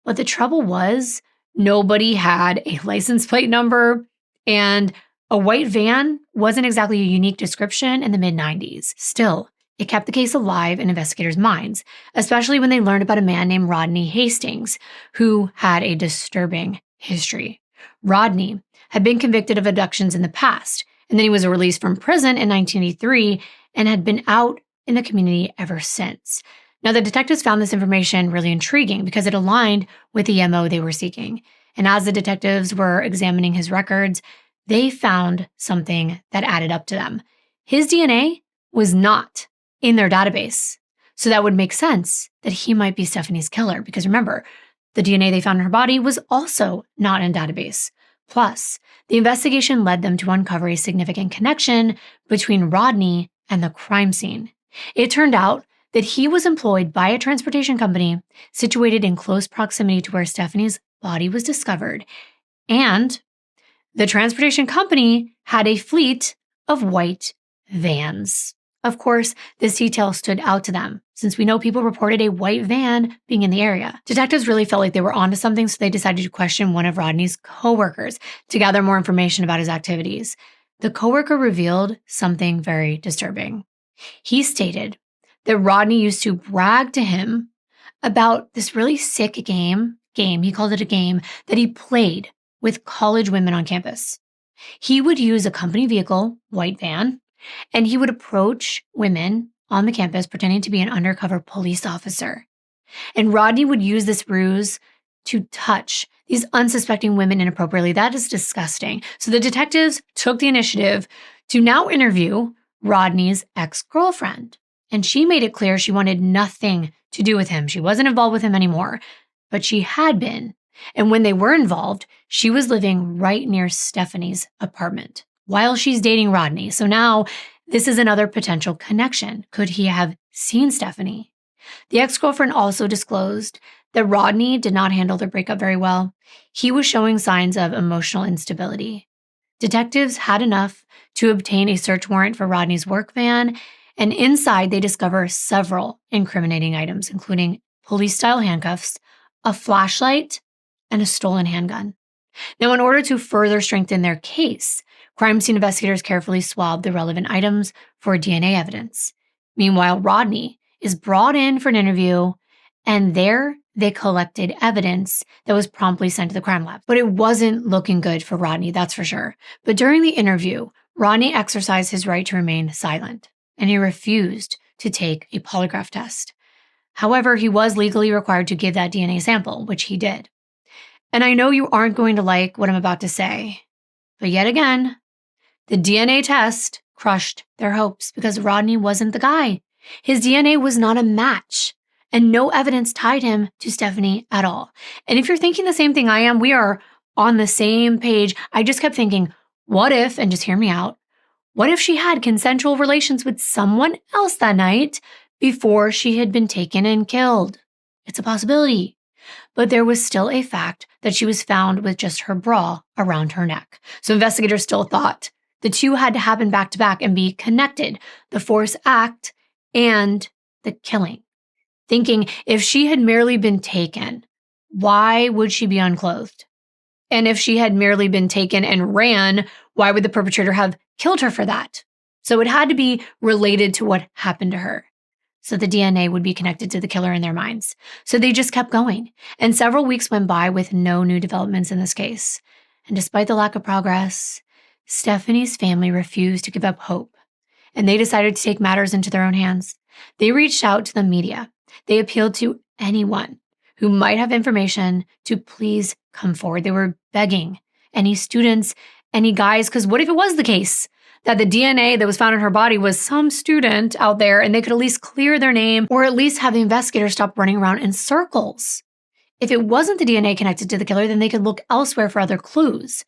but the trouble was nobody had a license plate number, and a white van wasn't exactly a unique description in the mid-90s. Still, it kept the case alive in investigators' minds, especially when they learned about a man named Rodney Hastings, who had a disturbing history. Rodney had been convicted of abductions in the past, and then he was released from prison in 1983 and had been out in the community ever since. Now, the detectives found this information really intriguing because it aligned with the MO they were seeking. And as the detectives were examining his records, they found something that added up to them. His DNA was not in their database. So that would make sense that he might be Stephanie's killer, because remember, the DNA they found in her body was also not in a database. Plus, the investigation led them to uncover a significant connection between Rodney and the crime scene. It turned out that he was employed by a transportation company situated in close proximity to where Stephanie's body was discovered, and the transportation company had a fleet of white vans. Of course, this detail stood out to them, since we know people reported a white van being in the area. Detectives really felt like they were onto something, so they decided to question one of Rodney's coworkers to gather more information about his activities. The coworker revealed something very disturbing. He stated that Rodney used to brag to him about this really sick game, he called it a game, that he played with college women on campus. He would use a company vehicle, white van, and he would approach women on the campus pretending to be an undercover police officer. And Rodney would use this ruse to touch these unsuspecting women inappropriately. That is disgusting. So the detectives took the initiative to now interview Rodney's ex-girlfriend. And she made it clear she wanted nothing to do with him. She wasn't involved with him anymore, but she had been. And when they were involved, she was living right near Stephanie's apartment while she's dating Rodney. So now this is another potential connection. Could he have seen Stephanie? The ex-girlfriend also disclosed that Rodney did not handle their breakup very well. He was showing signs of emotional instability. Detectives had enough to obtain a search warrant for Rodney's work van, and inside they discover several incriminating items, including police-style handcuffs, a flashlight, and a stolen handgun. Now, in order to further strengthen their case, crime scene investigators carefully swabbed the relevant items for DNA evidence. Meanwhile, Rodney is brought in for an interview, and there they collected evidence that was promptly sent to the crime lab. But it wasn't looking good for Rodney, that's for sure. But during the interview, Rodney exercised his right to remain silent, and he refused to take a polygraph test. However, he was legally required to give that DNA sample, which he did. And I know you aren't going to like what I'm about to say, but yet again, the DNA test crushed their hopes because Rodney wasn't the guy. His DNA was not a match, and no evidence tied him to Stephanie at all. And if you're thinking the same thing I am, we are on the same page. I just kept thinking, what if, and just hear me out, what if she had consensual relations with someone else that night before she had been taken and killed? It's a possibility. But there was still a fact that she was found with just her bra around her neck. So investigators still thought the two had to happen back to back and be connected, the force act and the killing. Thinking if she had merely been taken, why would she be unclothed? And if she had merely been taken and ran, why would the perpetrator have killed her for that? So it had to be related to what happened to her. So the DNA would be connected to the killer in their minds. So they just kept going. And several weeks went by with no new developments in this case. And despite the lack of progress, Stephanie's family refused to give up hope. And they decided to take matters into their own hands. They reached out to the media. They appealed to anyone who might have information to please come forward. They were begging any students, any guys, because what if it was the case that the DNA that was found in her body was some student out there and they could at least clear their name or at least have the investigators stop running around in circles? If it wasn't the DNA connected to the killer, then they could look elsewhere for other clues.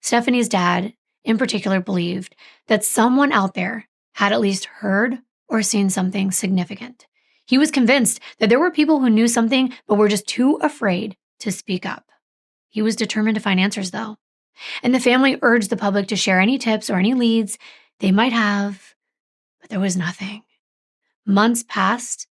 Stephanie's dad, in particular, believed that someone out there had at least heard or seen something significant. He was convinced that there were people who knew something but were just too afraid to speak up. He was determined to find answers, though. And the family urged the public to share any tips or any leads they might have, but there was nothing. Months passed,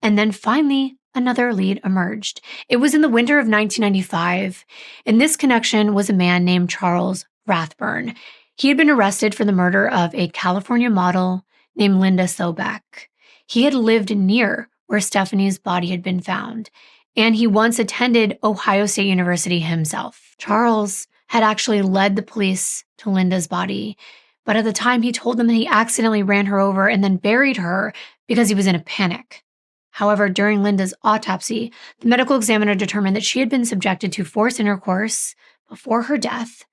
and then finally another lead emerged. It was in the winter of 1995, and this connection was a man named Charles Rathburn. He had been arrested for the murder of a California model named Linda Sobek. He had lived near where Stephanie's body had been found, and he once attended Ohio State University himself. Charles had actually led the police to Linda's body, but at the time he told them that he accidentally ran her over and then buried her because he was in a panic. However, during Linda's autopsy, the medical examiner determined that she had been subjected to forced intercourse before her death.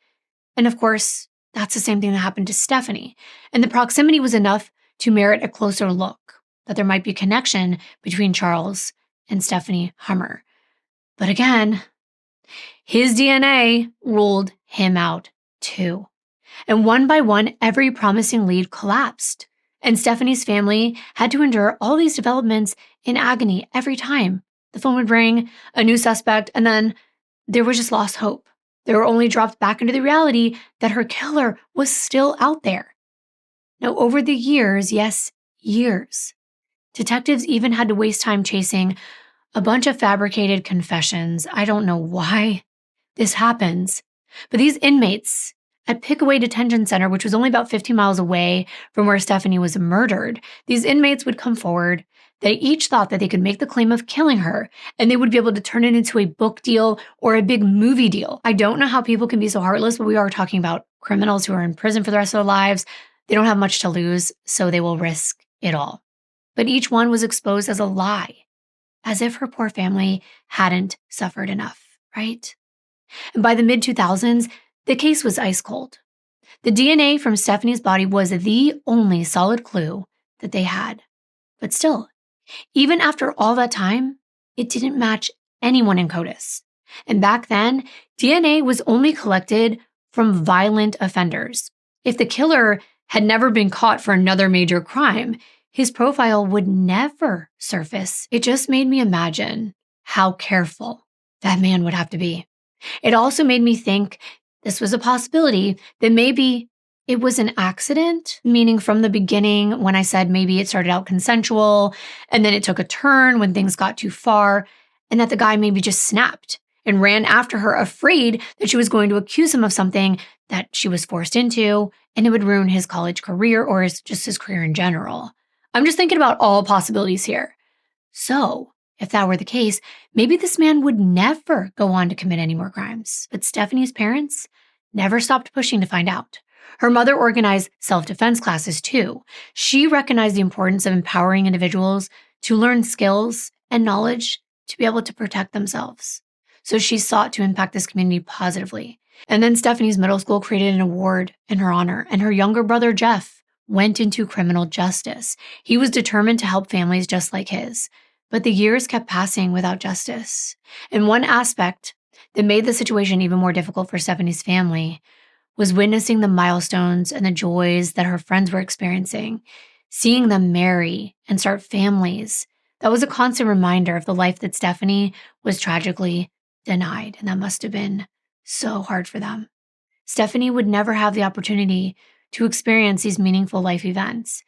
And of course, that's the same thing that happened to Stephanie. And the proximity was enough to merit a closer look, that there might be a connection between Charles and Stephanie Hummer. But again, his DNA ruled him out too. And one by one, every promising lead collapsed. And Stephanie's family had to endure all these developments in agony every time. The phone would ring, a new suspect, and then there was just lost hope. They were only dropped back into the reality that her killer was still out there. Now, over the years, yes, years, detectives even had to waste time chasing a bunch of fabricated confessions. I don't know why this happens, but these inmates at Pickaway Detention Center, which was only about 15 miles away from where Stephanie was murdered, these inmates would come forward. They each thought that they could make the claim of killing her, and they would be able to turn it into a book deal or a big movie deal. I don't know how people can be so heartless, but we are talking about criminals who are in prison for the rest of their lives. They don't have much to lose, so they will risk it all. But each one was exposed as a lie, as if her poor family hadn't suffered enough, right? And by the mid-2000s, the case was ice cold. The DNA from Stephanie's body was the only solid clue that they had. But still, even after all that time, it didn't match anyone in CODIS. And back then, DNA was only collected from violent offenders. If the killer had never been caught for another major crime, his profile would never surface. It just made me imagine how careful that man would have to be. It also made me think this was a possibility that maybe it was an accident, meaning from the beginning when I said maybe it started out consensual and then it took a turn when things got too far, and that the guy maybe just snapped and ran after her, afraid that she was going to accuse him of something that she was forced into and it would ruin his college career or just his career in general. I'm just thinking about all possibilities here. So, if that were the case, maybe this man would never go on to commit any more crimes. But Stephanie's parents never stopped pushing to find out. Her mother organized self-defense classes too. She recognized the importance of empowering individuals to learn skills and knowledge to be able to protect themselves. so she sought to impact this community positively. And then Stephanie's middle school created an award in her honor, and her younger brother, Jeff, went into criminal justice. He was determined to help families just like his. But the years kept passing without justice. And one aspect that made the situation even more difficult for Stephanie's family was witnessing the milestones and the joys that her friends were experiencing, seeing them marry and start families. That was a constant reminder of the life that Stephanie was tragically denied, and that must have been so hard for them. Stephanie would never have the opportunity to experience these meaningful life events.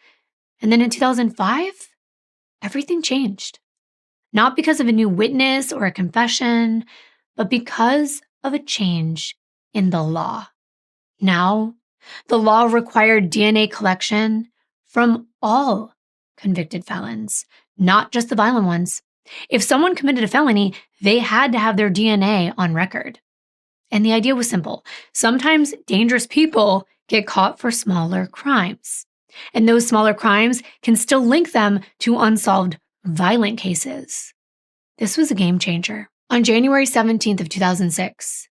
And then in 2005, everything changed. Not because of a new witness or a confession, but because of a change in the law. Now, the law required DNA collection from all convicted felons, not just the violent ones. If someone committed a felony, they had to have their DNA on record. And the idea was simple. Sometimes dangerous people get caught for smaller crimes, and those smaller crimes can still link them to unsolved violent cases. This was a game changer. On January 17th of 2006,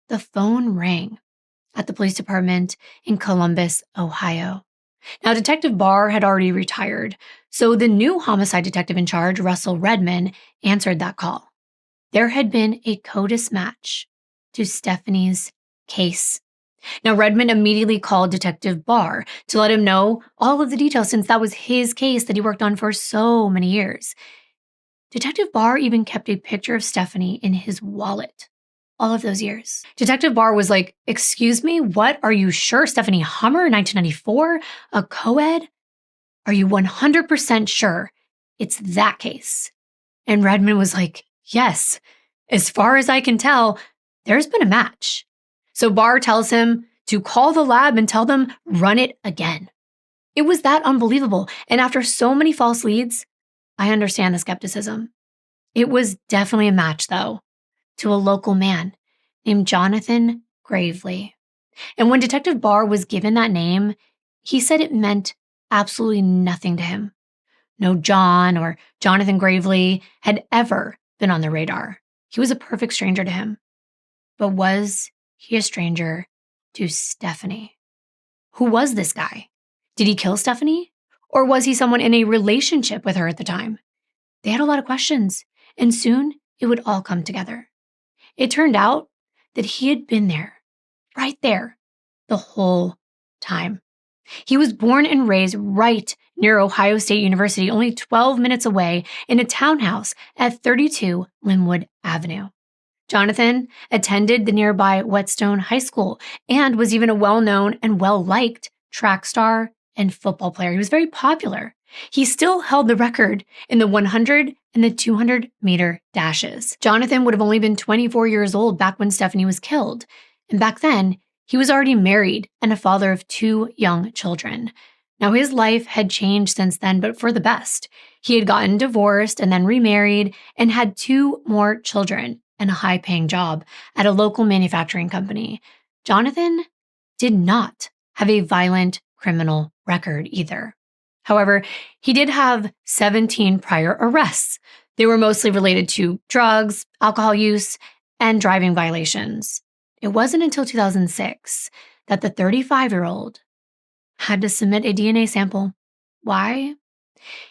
the phone rang at the police department in Columbus, Ohio. Now, Detective Barre had already retired, so the new homicide detective in charge, Russell Redmond, answered that call. There had been a CODIS match to Stephanie's case. Now, Redmond immediately called Detective Barre to let him know all of the details, since that was his case that he worked on for so many years. Detective Barre even kept a picture of Stephanie in his wallet all of those years. Detective Barre was like, "Excuse me, what? Are you sure? Stephanie Hummer, 1994? A co-ed? Are you 100% sure it's that case?" And Redmond was like, "Yes, as far as I can tell, there's been a match." So Barre tells him to call the lab and tell them, run it again. It was that unbelievable. And after so many false leads, I understand the skepticism. It was definitely a match, though, to a local man named Jonathan Gravely. And when Detective Barre was given that name, he said it meant absolutely nothing to him. No John or Jonathan Gravely had ever been on the radar. He was a perfect stranger to him. But was he a stranger to Stephanie? Who was this guy? Did he kill Stephanie? Or was he someone in a relationship with her at the time? They had a lot of questions, and soon it would all come together. It turned out that he had been there, right there, the whole time. He was born and raised right near Ohio State University, only 12 minutes away, in a townhouse at 32 Linwood Avenue. Jonathan attended the nearby Whetstone High School and was even a well-known and well-liked track star and football player. He was very popular. He still held the record in the 100 and the 200-meter dashes. Jonathan would have only been 24 years old back when Stephanie was killed. And back then, he was already married and a father of 2 young children. Now, his life had changed since then, but for the best. He had gotten divorced and then remarried and had 2 more children and a high-paying job at a local manufacturing company. Jonathan did not have a violent criminal record either. However, he did have 17 prior arrests. They were mostly related to drugs, alcohol use, and driving violations. It wasn't until 2006 that the 35-year-old had to submit a DNA sample. Why?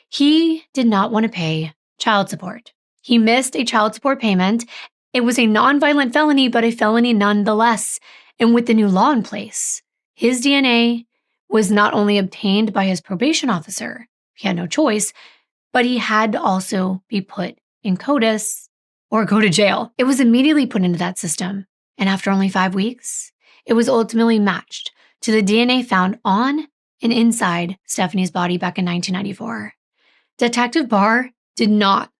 He did not want to pay child support. He missed a child support payment. It was a nonviolent felony, but a felony nonetheless. And with the new law in place, his DNA was not only obtained by his probation officer, he had no choice, but he had to also be put in CODIS or go to jail. It was immediately put into that system. And after only 5 weeks, it was ultimately matched to the DNA found on and inside Stephanie's body back in 1994. Detective Barre did not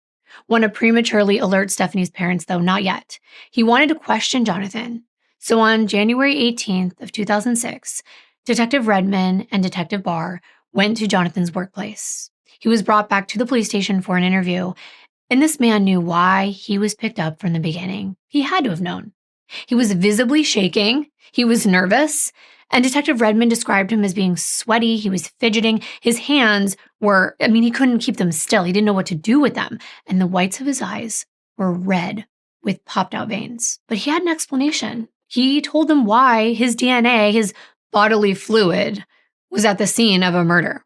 want to prematurely alert Stephanie's parents, though, not yet. He wanted to question Jonathan. So on January 18th of 2006, Detective Redmond and Detective Barre went to Jonathan's workplace. He was brought back to the police station for an interview, and this man knew why he was picked up from the beginning. He had to have known. He was visibly shaking, he was nervous, and Detective Redmond described him as being sweaty, he was fidgeting, his hands were, he couldn't keep them still, he didn't know what to do with them, and the whites of his eyes were red with popped out veins. But he had an explanation. He told them why his DNA, his bodily fluid, was at the scene of a murder.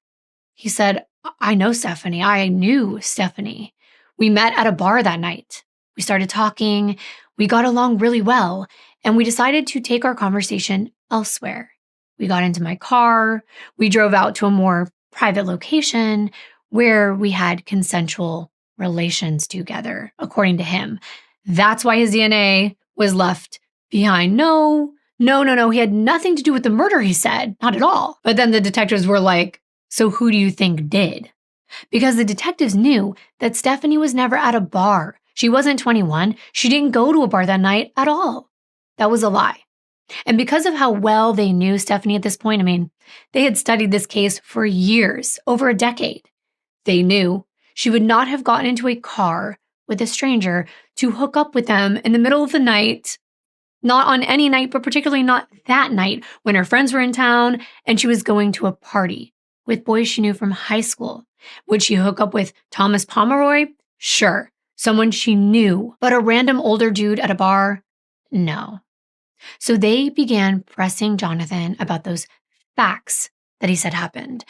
He said, I know Stephanie. I knew Stephanie. We met at a bar that night. We started talking. We got along really well. And we decided to take our conversation elsewhere. We got into my car. We drove out to a more private location where we had consensual relations together, according to him. That's why his DNA was left behind. No. He had nothing to do with the murder, he said. Not at all. But then the detectives were like, so who do you think did? Because the detectives knew that Stephanie was never at a bar. She wasn't 21. She didn't go to a bar that night at all. That was a lie. And because of how well they knew Stephanie at this point, they had studied this case for years, over a decade. They knew she would not have gotten into a car with a stranger to hook up with them in the middle of the night, not on any night, but particularly not that night when her friends were in town and she was going to a party with boys she knew from high school. Would she hook up with Thomas Pomeroy? Sure. Someone she knew, but a random older dude at a bar? No. So they began pressing Jonathan about those facts that he said happened.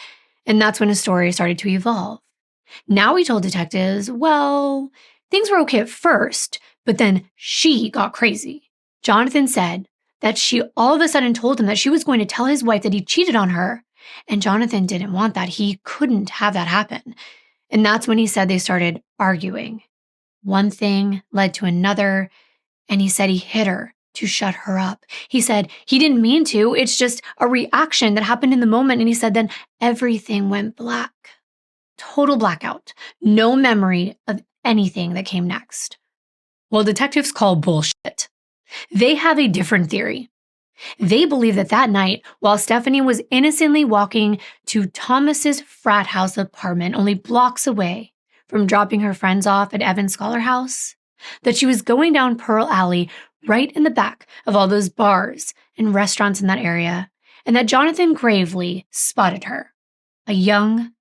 And that's when his story started to evolve. Now he told detectives, well, things were okay at first, but then she got crazy. Jonathan said that she all of a sudden told him that she was going to tell his wife that he cheated on her. And Jonathan didn't want that. He couldn't have that happen. And that's when he said they started arguing. One thing led to another, and he said he hit her to shut her up. He said he didn't mean to. It's just a reaction that happened in the moment. And he said then everything went black. Total blackout. No memory of anything that came next. Well, detectives call bullshit. They have a different theory. They believe that night, while Stephanie was innocently walking to Thomas's frat house apartment only blocks away from dropping her friends off at Evan's Scholar House, that she was going down Pearl Alley right in the back of all those bars and restaurants in that area, and that Jonathan gravely spotted her, a young,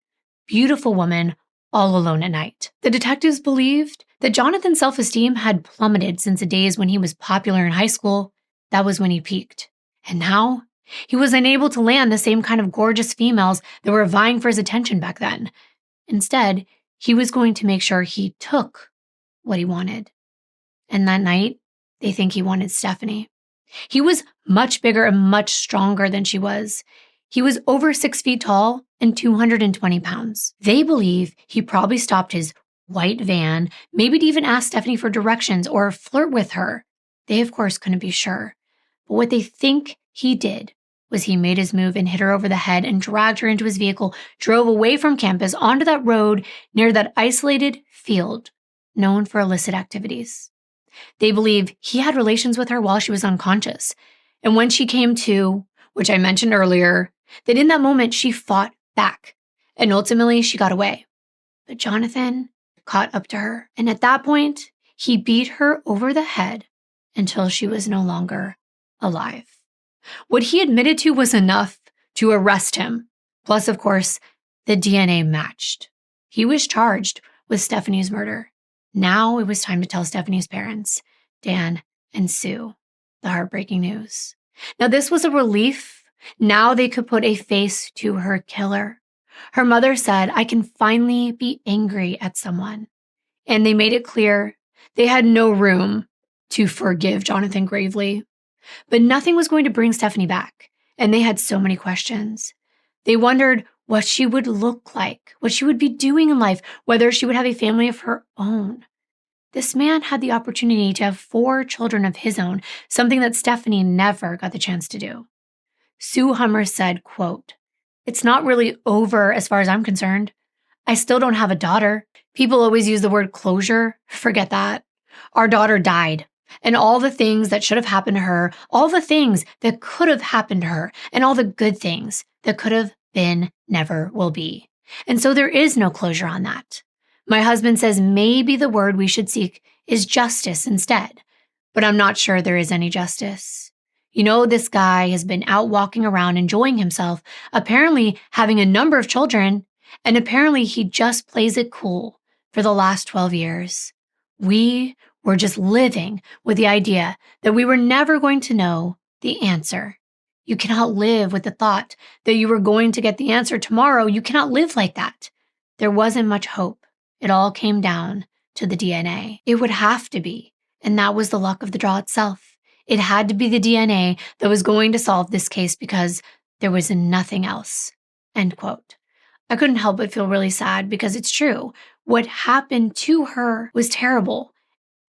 beautiful woman all alone at night. The detectives believed that Jonathan's self-esteem had plummeted since the days when he was popular in high school. That was when he peaked. And now, he was unable to land the same kind of gorgeous females that were vying for his attention back then. Instead, he was going to make sure he took what he wanted. And that night, they think he wanted Stephanie. He was much bigger and much stronger than she was. He was over 6 feet tall and 220 pounds. They believe he probably stopped his white van, maybe to even ask Stephanie for directions or flirt with her. They, of course, couldn't be sure. But what they think he did was he made his move and hit her over the head and dragged her into his vehicle, drove away from campus onto that road near that isolated field known for illicit activities. They believe he had relations with her while she was unconscious. And when she came to, which I mentioned earlier, that in that moment she fought back. And ultimately she got away. But Jonathan caught up to her. And at that point, he beat her over the head until she was no longer alive. What he admitted to was enough to arrest him. Plus, of course, the DNA matched. He was charged with Stephanie's murder. Now it was time to tell Stephanie's parents, Dan and Sue, the heartbreaking news. Now this was a relief. Now they could put a face to her killer. Her mother said, I can finally be angry at someone. And they made it clear they had no room to forgive Jonathan gravely. But nothing was going to bring Stephanie back, and they had so many questions. They wondered what she would look like, what she would be doing in life, whether she would have a family of her own. This man had the opportunity to have 4 children of his own, something that Stephanie never got the chance to do. Sue Hummer said, quote, "It's not really over as far as I'm concerned. I still don't have a daughter. People always use the word closure. Forget that. Our daughter died. And all the things that should have happened to her, all the things that could have happened to her, and all the good things that could have been never will be. And so there is no closure on that. My husband says maybe the word we should seek is justice instead, but I'm not sure there is any justice. You know, this guy has been out walking around enjoying himself, apparently having a number of children, and apparently he just plays it cool for the last 12 years. We were just living with the idea that we were never going to know the answer. You cannot live with the thought that you were going to get the answer tomorrow. You cannot live like that. There wasn't much hope. It all came down to the DNA. It would have to be. And that was the luck of the draw itself. It had to be the DNA that was going to solve this case because there was nothing else. End quote. I couldn't help but feel really sad because it's true. What happened to her was terrible.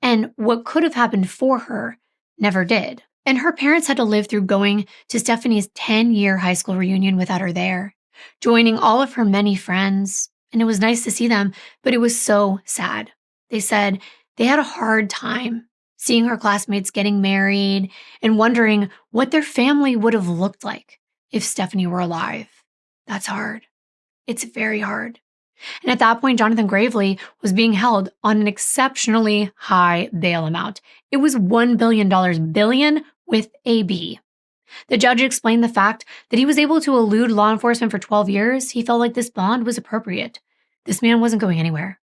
And what could have happened for her never did. And her parents had to live through going to Stephanie's 10-year high school reunion without her there, joining all of her many friends. And it was nice to see them, but it was so sad. They said they had a hard time seeing her classmates getting married and wondering what their family would have looked like if Stephanie were alive. That's hard. It's very hard. And at that point, Jonathan Gravely was being held on an exceptionally high bail amount. It was $1 billion, billion with a B. The judge explained the fact that he was able to elude law enforcement for 12 years. He felt like this bond was appropriate. This man wasn't going anywhere.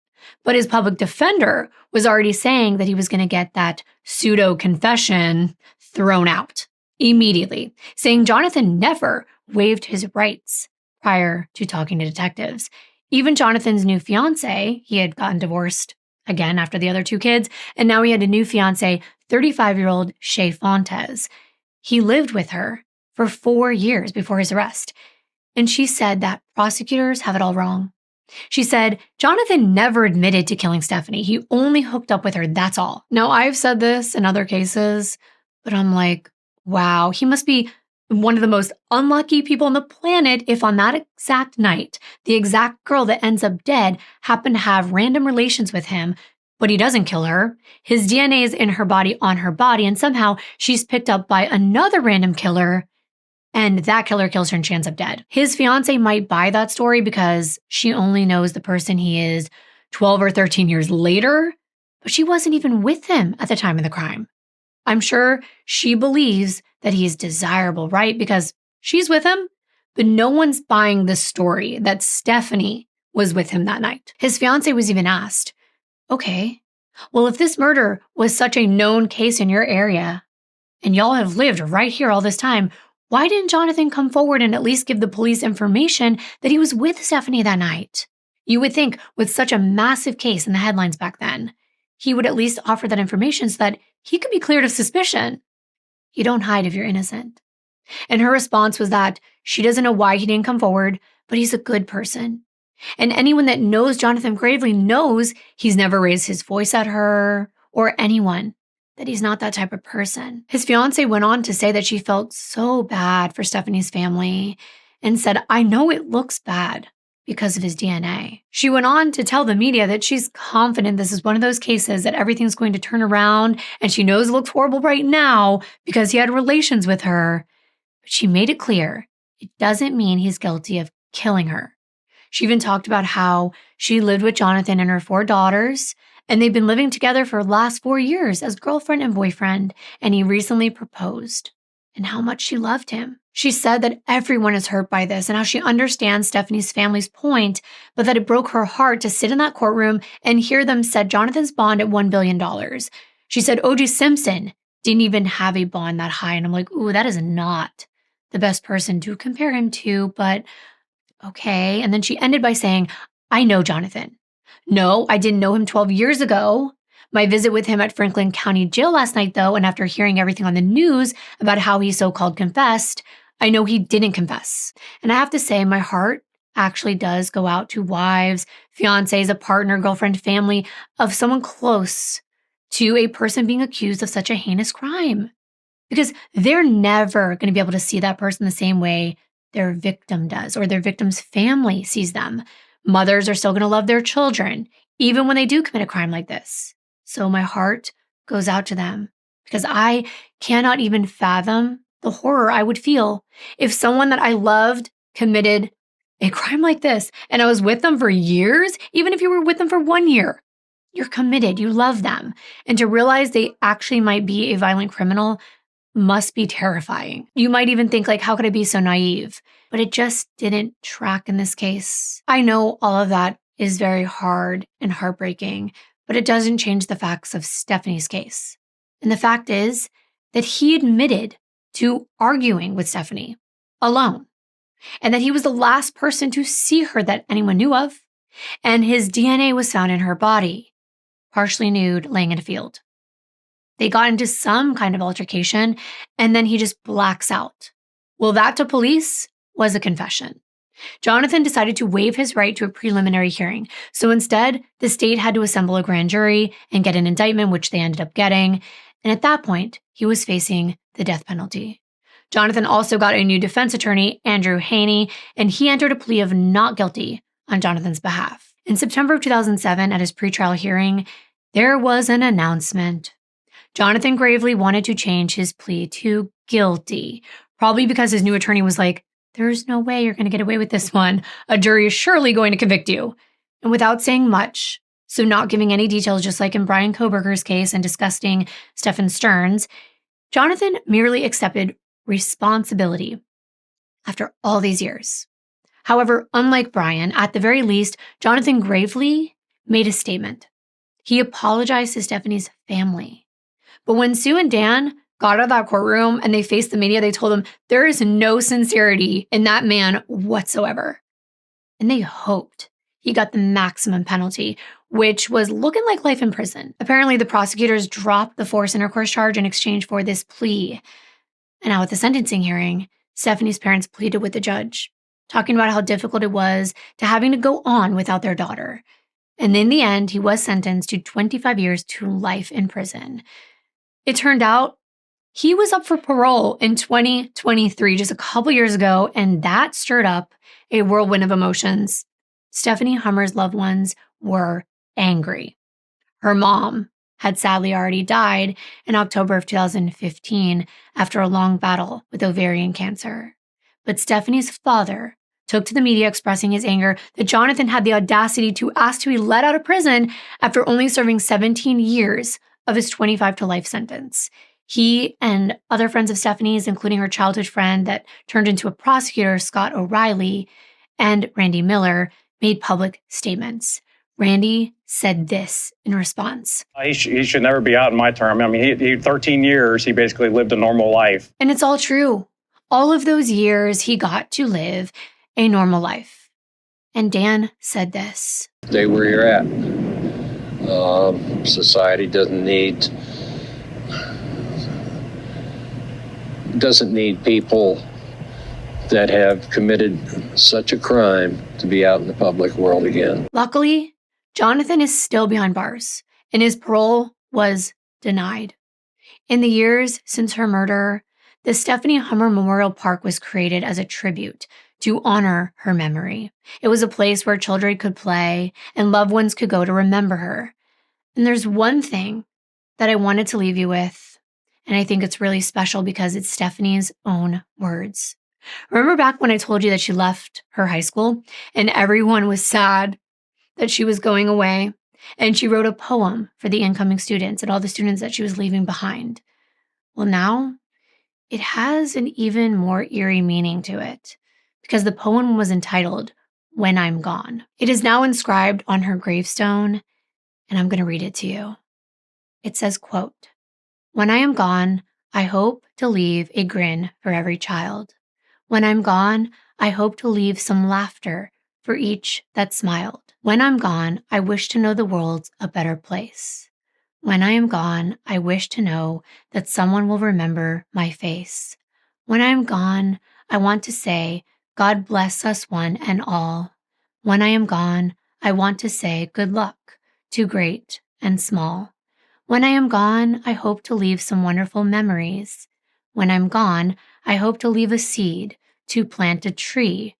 But his public defender was already saying that he was going to get that pseudo-confession thrown out immediately, saying Jonathan never waived his rights prior to talking to detectives. Even Jonathan's new fiance, he had gotten divorced again after the other two kids, and now he had a new fiance, 35-year-old Shay Fontes. He lived with her for 4 years before his arrest, and she said that prosecutors have it all wrong. She said, Jonathan never admitted to killing Stephanie. He only hooked up with her, that's all. Now, I've said this in other cases, but I'm like, wow, he must be one of the most unlucky people on the planet if on that exact night, the exact girl that ends up dead happened to have random relations with him, but he doesn't kill her. His DNA is in her body, on her body, and somehow she's picked up by another random killer, and that killer kills her and she ends up dead. His fiance might buy that story because she only knows the person he is 12 or 13 years later, but she wasn't even with him at the time of the crime. I'm sure she believes that he is desirable, right? Because she's with him, but no one's buying the story that Stephanie was with him that night. His fiance was even asked, okay, well, if this murder was such a known case in your area and y'all have lived right here all this time, why didn't Jonathan come forward and at least give the police information that he was with Stephanie that night? You would think with such a massive case in the headlines back then, he would at least offer that information so that he could be cleared of suspicion. You don't hide if you're innocent. And her response was that she doesn't know why he didn't come forward, but he's a good person. And anyone that knows Jonathan Gravely knows he's never raised his voice at her or anyone, that he's not that type of person. His fiance went on to say that she felt so bad for Stephanie's family and said, I know it looks bad because of his DNA. She went on to tell the media that she's confident this is one of those cases that everything's going to turn around, and she knows it looks horrible right now because he had relations with her. But she made it clear it doesn't mean he's guilty of killing her. She even talked about how she lived with Jonathan and her 4 daughters, and they've been living together for the last 4 years as girlfriend and boyfriend, and he recently proposed, and how much she loved him. She said that everyone is hurt by this and how she understands Stephanie's family's point, but that it broke her heart to sit in that courtroom and hear them set Jonathan's bond at $1 billion. She said O.J. Simpson didn't even have a bond that high, and I'm like, ooh, that is not the best person to compare him to, but okay. And then she ended by saying, I know Jonathan. No, I didn't know him 12 years ago. My visit with him at Franklin County Jail last night, though, and after hearing everything on the news about how he so-called confessed, I know he didn't confess. And I have to say, my heart actually does go out to wives, fiancés, a partner, girlfriend, family of someone close to a person being accused of such a heinous crime. Because they're never going to be able to see that person the same way their victim does or their victim's family sees them. Mothers are still going to love their children, even when they do commit a crime like this. So my heart goes out to them because I cannot even fathom the horror I would feel if someone that I loved committed a crime like this and I was with them for years, even if you were with them for 1 year. You're committed, you love them. And to realize they actually might be a violent criminal must be terrifying. You might even think, like, how could I be so naive? But it just didn't track in this case. I know all of that is very hard and heartbreaking, but it doesn't change the facts of Stephanie's case. And the fact is that he admitted to arguing with Stephanie alone, and that he was the last person to see her that anyone knew of, and his DNA was found in her body, partially nude, laying in a field. They got into some kind of altercation, and then he just blacks out. Well, that to police was a confession. Jonathan decided to waive his right to a preliminary hearing, so instead, the state had to assemble a grand jury and get an indictment, which they ended up getting, and at that point, he was facing the death penalty. Jonathan also got a new defense attorney, Andrew Haney, and he entered a plea of not guilty on Jonathan's behalf. In September of 2007, at his pretrial hearing, there was an announcement. Jonathan gravely wanted to change his plea to guilty, probably because his new attorney was like, "There's no way you're going to get away with this one. A jury is surely going to convict you." And without saying much, so not giving any details, just like in Brian Koberger's case and discussing Stephen Stern's, Jonathan merely accepted responsibility after all these years. However, unlike Brian, at the very least, Jonathan gravely made a statement. He apologized to Stephanie's family. But when Sue and Dan got out of that courtroom and they faced the media, they told him there is no sincerity in that man whatsoever. And they hoped he got the maximum penalty, which was looking like life in prison. Apparently, the prosecutors dropped the forced intercourse charge in exchange for this plea. And now at the sentencing hearing, Stephanie's parents pleaded with the judge, talking about how difficult it was to having to go on without their daughter. And in the end, he was sentenced to 25 years to life in prison. It turned out he was up for parole in 2023, just a couple years ago, and that stirred up a whirlwind of emotions. Stephanie Hummer's loved ones were angry. Her mom had sadly already died in October of 2015 after a long battle with ovarian cancer. But Stephanie's father took to the media expressing his anger that Jonathan had the audacity to ask to be let out of prison after only serving 17 years of his 25 to life sentence. He and other friends of Stephanie's, including her childhood friend that turned into a prosecutor, Scott O'Reilly, and Randy Miller, made public statements. Randy said this in response. He should never be out in my term. I mean, he 13 years, he basically lived a normal life. And it's all true. All of those years, he got to live a normal life. And Dan said this. Stay where you're at. Society doesn't need people that have committed such a crime to be out in the public world again. Luckily, Jonathan is still behind bars, and his parole was denied. In the years since her murder, the Stephanie Hummer Memorial Park was created as a tribute to honor her memory. It was a place where children could play and loved ones could go to remember her. And there's one thing that I wanted to leave you with, and I think it's really special because it's Stephanie's own words. Remember back when I told you that she left her high school and everyone was sad that she was going away, and she wrote a poem for the incoming students and all the students that she was leaving behind? Well, now it has an even more eerie meaning to it because the poem was entitled When I'm Gone. It is now inscribed on her gravestone, and I'm going to read it to you. It says, quote, "When I am gone, I hope to leave a grin for every child. When I'm gone, I hope to leave some laughter for each that smiled. When I'm gone, I wish to know the world's a better place. When I am gone, I wish to know that someone will remember my face. When I am gone, I want to say, God bless us one and all. When I am gone, I want to say good luck to great and small. When I am gone, I hope to leave some wonderful memories. When I'm gone, I hope to leave a seed to plant a tree.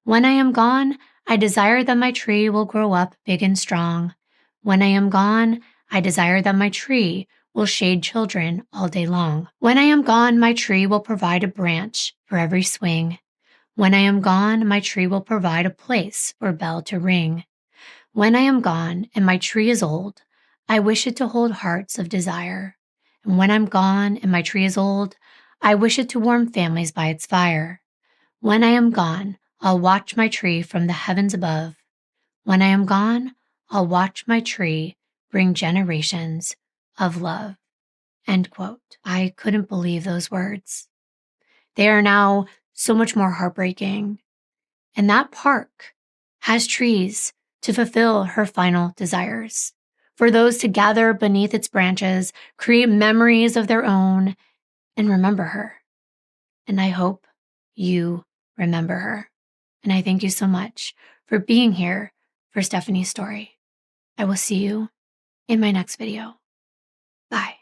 When I am gone, I desire that my tree will grow up big and strong. When I am gone, I desire that my tree will shade children all day long. When I am gone, my tree will provide a branch for every swing. When I am gone, my tree will provide a place for a bell to ring. When I am gone and my tree is old, I wish it to hold hearts of desire. And when I'm gone and my tree is old, I wish it to warm families by its fire. When I am gone, I'll watch my tree from the heavens above. When I am gone, I'll watch my tree bring generations of love. End quote. I couldn't believe those words. They are now so much more heartbreaking. And that park has trees to fulfill her final desires, for those to gather beneath its branches, create memories of their own, and remember her. And I hope you remember her. And I thank you so much for being here for Stephanie's story. I will see you in my next video. Bye.